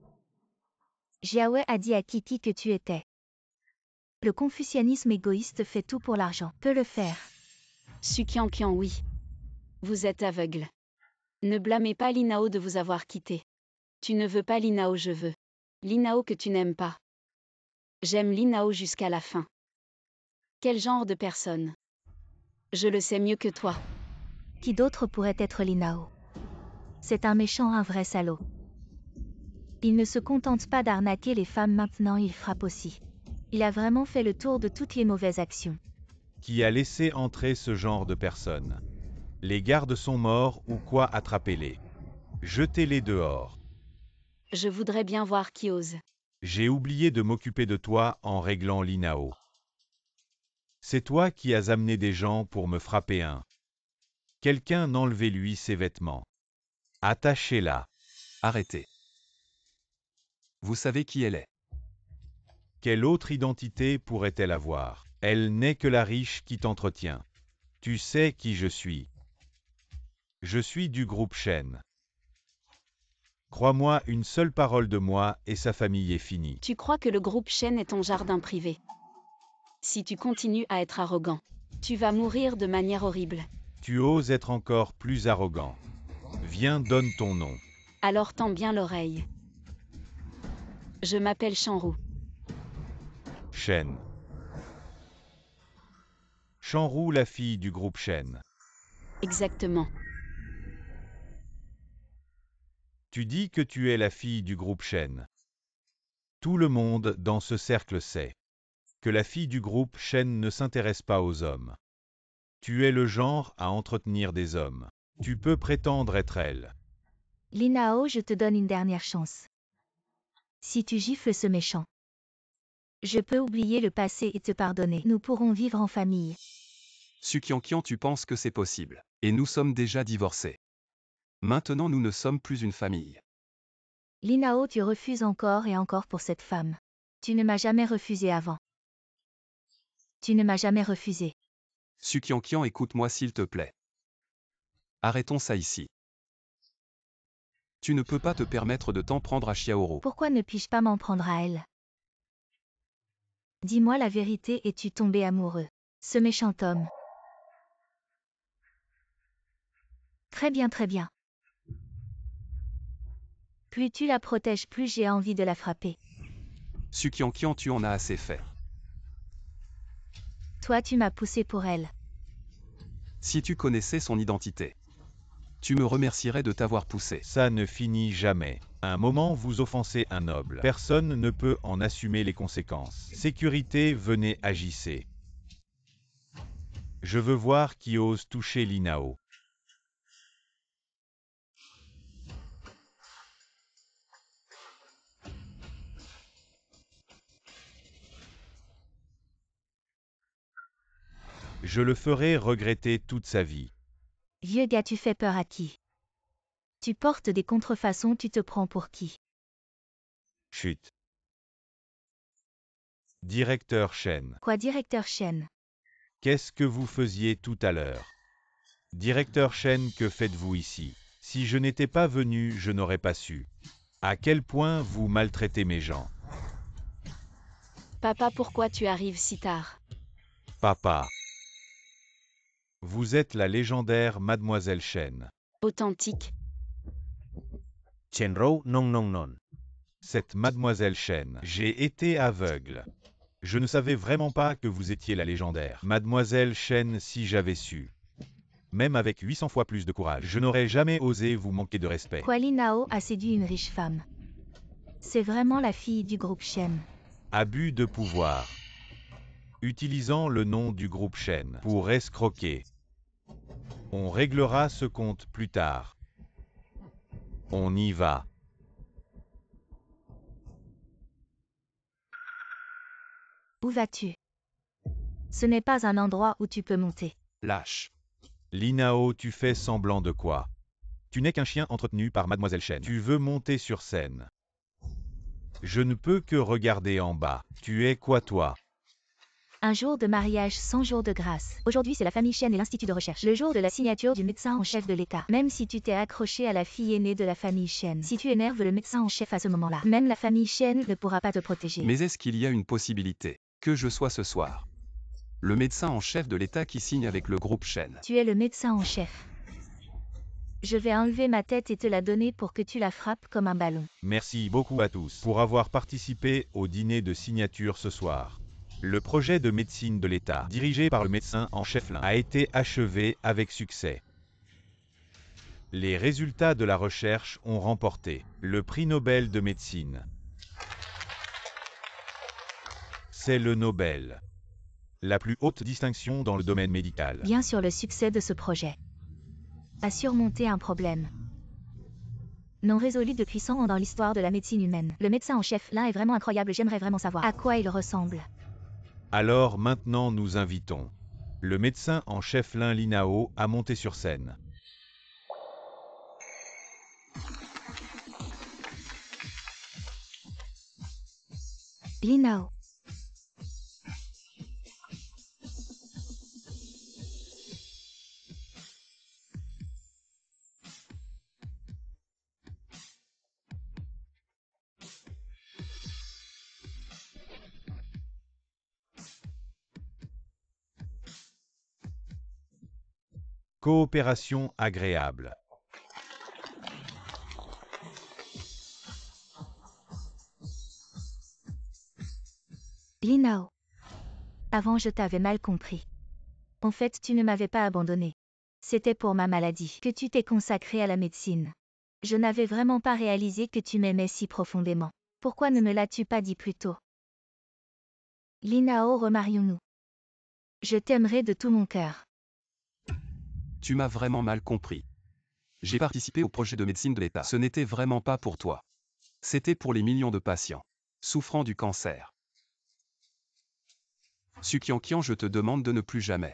Jiawe a dit à Kiki que tu étais. Le confucianisme égoïste fait tout pour l'argent. Peut le faire.
Sukiankian, oui. Vous êtes aveugle. Ne blâmez pas Linao de vous avoir quitté. Tu ne veux pas Linao, je veux. Linao que tu n'aimes pas. J'aime Linao jusqu'à la fin. Quel genre de personne? Je le sais mieux que toi.
Qui d'autre pourrait être Linao? C'est un méchant, un vrai salaud. Il ne se contente pas d'arnaquer les femmes, maintenant il frappe aussi. Il a vraiment fait le tour de toutes les mauvaises actions.
Qui a laissé entrer ce genre de personnes? Les gardes sont morts ou quoi? Attrapez-les. Jetez-les dehors.
Je voudrais bien voir qui ose.
J'ai oublié de m'occuper de toi en réglant Linao. C'est toi qui as amené des gens pour me frapper un. Quelqu'un enlevez-lui ses vêtements. Attachez-la.
Arrêtez. Vous savez qui elle est.
Quelle autre identité pourrait-elle avoir? Elle n'est que la riche qui t'entretient. Tu sais qui je suis. Je suis du groupe Shen. Crois-moi, une seule parole de moi et sa famille est finie.
Tu crois que le groupe Shen est ton jardin privé? Si tu continues à être arrogant, tu vas mourir de manière horrible.
Tu oses être encore plus arrogant. Viens, donne ton nom.
Alors tends bien l'oreille. Je m'appelle Shanru.
Shen. Shanru, la fille du groupe Shen.
Exactement.
Tu dis que tu es la fille du groupe Shen. Tout le monde dans ce cercle sait que la fille du groupe Shen ne s'intéresse pas aux hommes. Tu es le genre à entretenir des hommes. Tu peux prétendre être elle.
Linao, je te donne une dernière chance. Si tu gifles ce méchant, je peux oublier le passé et te pardonner. Nous pourrons vivre en famille.
Sukiankian, tu penses que c'est possible. Et nous sommes déjà divorcés. Maintenant nous ne sommes plus une famille.
Linao, tu refuses encore et encore pour cette femme. Tu ne m'as jamais refusé avant. Tu ne m'as jamais refusé.
Sukiankian, écoute-moi s'il te plaît. Arrêtons ça ici. Tu ne peux pas te permettre de t'en prendre à Xiaoro.
Pourquoi ne puis-je pas m'en prendre à elle? Dis-moi la vérité, es-tu tombé amoureux? Ce méchant homme. Très bien, très bien. Plus tu la protèges, plus j'ai envie de la frapper.
Sukiankian, tu en as assez fait.
Toi, tu m'as poussé pour elle.
Si tu connaissais son identité, tu me remercierais de t'avoir poussé.
Ça ne finit jamais. Un moment vous offensez un noble. Personne ne peut en assumer les conséquences. Sécurité, venez, agissez. Je veux voir qui ose toucher Linao. Je le ferai regretter toute sa vie.
Vieux gars, tu fais peur à qui? Tu portes des contrefaçons, tu te prends pour qui?
Chut. Directeur Shen.
Quoi, directeur Shen?
Qu'est-ce que vous faisiez tout à l'heure? Directeur Shen, que faites-vous ici? Si je n'étais pas venu, je n'aurais pas su. À quel point vous maltraitez mes gens.
Papa, pourquoi tu arrives si tard?
Papa. Vous êtes la légendaire Mademoiselle Shen.
Authentique.
Chenrou non non non.
Cette mademoiselle Chen. J'ai été aveugle. Je ne savais vraiment pas que vous étiez la légendaire mademoiselle Chen si j'avais su. Même avec 800 fois plus de courage, je n'aurais jamais osé vous manquer de respect.
Quoi, Li Nao a séduit une riche femme. C'est vraiment la fille du groupe Shen.
Abus de pouvoir. Utilisant le nom du groupe Shen pour escroquer. On réglera ce compte plus tard. On y va.
Où vas-tu? Ce n'est pas un endroit où tu peux monter.
Lâche.
Li Nao, tu fais semblant de quoi? Tu n'es qu'un chien entretenu par mademoiselle Chen. Tu veux monter sur scène. Je ne peux que regarder en bas. Tu es quoi toi?
Un jour de mariage, 100 jours de grâce. Aujourd'hui, c'est la famille Shen et l'Institut de recherche. Le jour de la signature du médecin en chef de l'État. Même si tu t'es accroché à la fille aînée de la famille Shen, si tu énerves le médecin en chef à ce moment-là, même la famille Shen ne pourra pas te protéger.
Mais est-ce qu'il y a une possibilité que je sois ce soir le médecin en chef de l'État qui signe avec le groupe Shen?
Tu es le médecin en chef. Je vais enlever ma tête et te la donner pour que tu la frappes comme un ballon.
Merci beaucoup à tous pour avoir participé au dîner de signature ce soir. Le projet de médecine de l'État, dirigé par le médecin en chef Lin, a été achevé avec succès. Les résultats de la recherche ont remporté le prix Nobel de médecine. C'est le Nobel, la plus haute distinction dans le domaine médical.
Bien sûr, le succès de ce projet a surmonté un problème non résolu depuis 100 ans dans l'histoire de la médecine humaine. Le médecin en chef Lin est vraiment incroyable, j'aimerais vraiment savoir à quoi il ressemble.
Alors maintenant nous invitons le médecin en chef Lin Li Nao à monter sur scène.
Li Nao.
Coopération agréable.
Li Nao. Avant, je t'avais mal compris. En fait, tu ne m'avais pas abandonné. C'était pour ma maladie que tu t'es consacré à la médecine. Je n'avais vraiment pas réalisé que tu m'aimais si profondément. Pourquoi ne me l'as-tu pas dit plus tôt? Li Nao, remarions-nous. Je t'aimerai de tout mon cœur.
Tu m'as vraiment mal compris. J'ai participé au projet de médecine de l'État. Ce n'était vraiment pas pour toi. C'était pour les millions de patients souffrant du cancer. Sukiankian, je te demande de ne plus jamais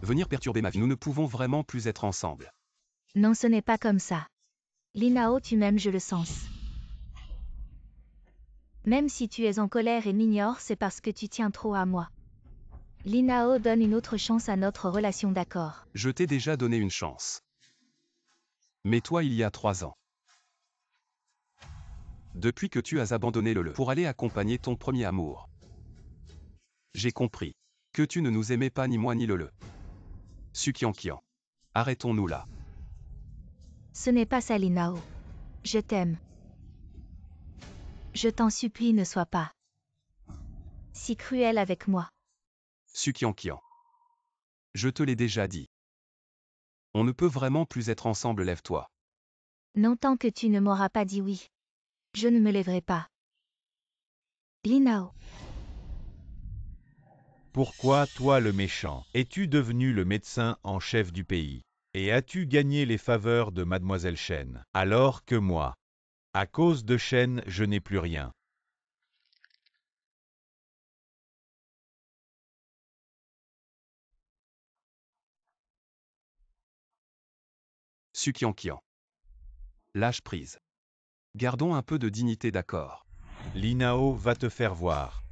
venir perturber ma vie. Nous ne pouvons vraiment plus être ensemble.
Non, ce n'est pas comme ça. Li Nao, tu m'aimes, je le sens. Même si tu es en colère et m'ignores, c'est parce que tu tiens trop à moi. Li Nao, donne une autre chance à notre relation, d'accord?
Je t'ai déjà donné une chance. Mais toi, il y a 3 ans. Depuis que tu as abandonné le pour aller accompagner ton premier amour. J'ai compris que tu ne nous aimais pas, ni moi ni le. Sukiankian. Arrêtons-nous là.
Ce n'est pas ça, Li Nao. Je t'aime. Je t'en supplie, ne sois pas si cruel avec moi.
Sukiankian. Je te l'ai déjà dit. On ne peut vraiment plus être ensemble, lève-toi.
Non, tant que tu ne m'auras pas dit oui. Je ne me lèverai pas. Li Nao.
Pourquoi toi le méchant? Es-tu devenu le médecin en chef du pays? Et as-tu gagné les faveurs de mademoiselle Chen? Alors que moi, à cause de Chen, je n'ai plus rien.
Sukiankian. Lâche prise. Gardons un peu de dignité, d'accord?
Li Nao va te faire voir.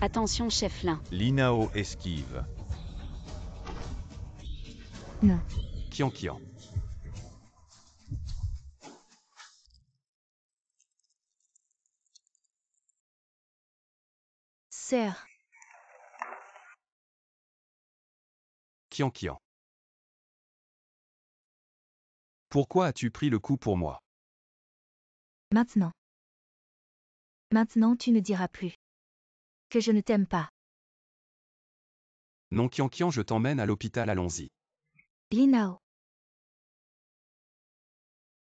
Attention, chef Lin.
Li Nao esquive.
Non.
Kiankian.
Sœur.
Kiankian. Pourquoi as-tu pris le coup pour moi?
Maintenant. Maintenant tu ne diras plus que je ne t'aime pas.
Non Kian Kian, je t'emmène à l'hôpital, allons-y.
Linao.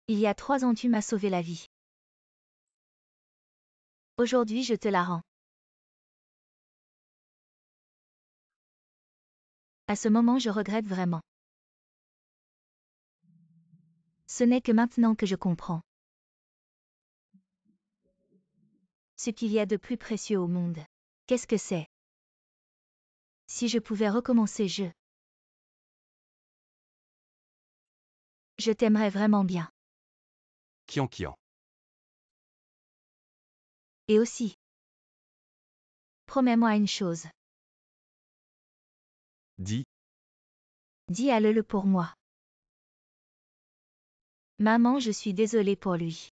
Il y a 3 ans tu m'as sauvé la vie. Aujourd'hui je te la rends. À ce moment je regrette vraiment. Ce n'est que maintenant que je comprends ce qu'il y a de plus précieux au monde. Qu'est-ce que c'est? Si je pouvais recommencer, je t'aimerais vraiment bien.
Kian Kian.
Et aussi, promets-moi une chose.
Dis,
Dis-le pour moi. Maman, je suis désolée pour lui.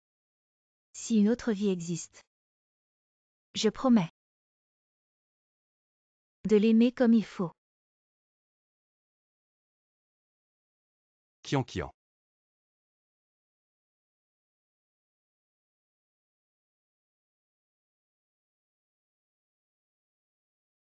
Si une autre vie existe, je promets de l'aimer comme il faut.
Kian Kian.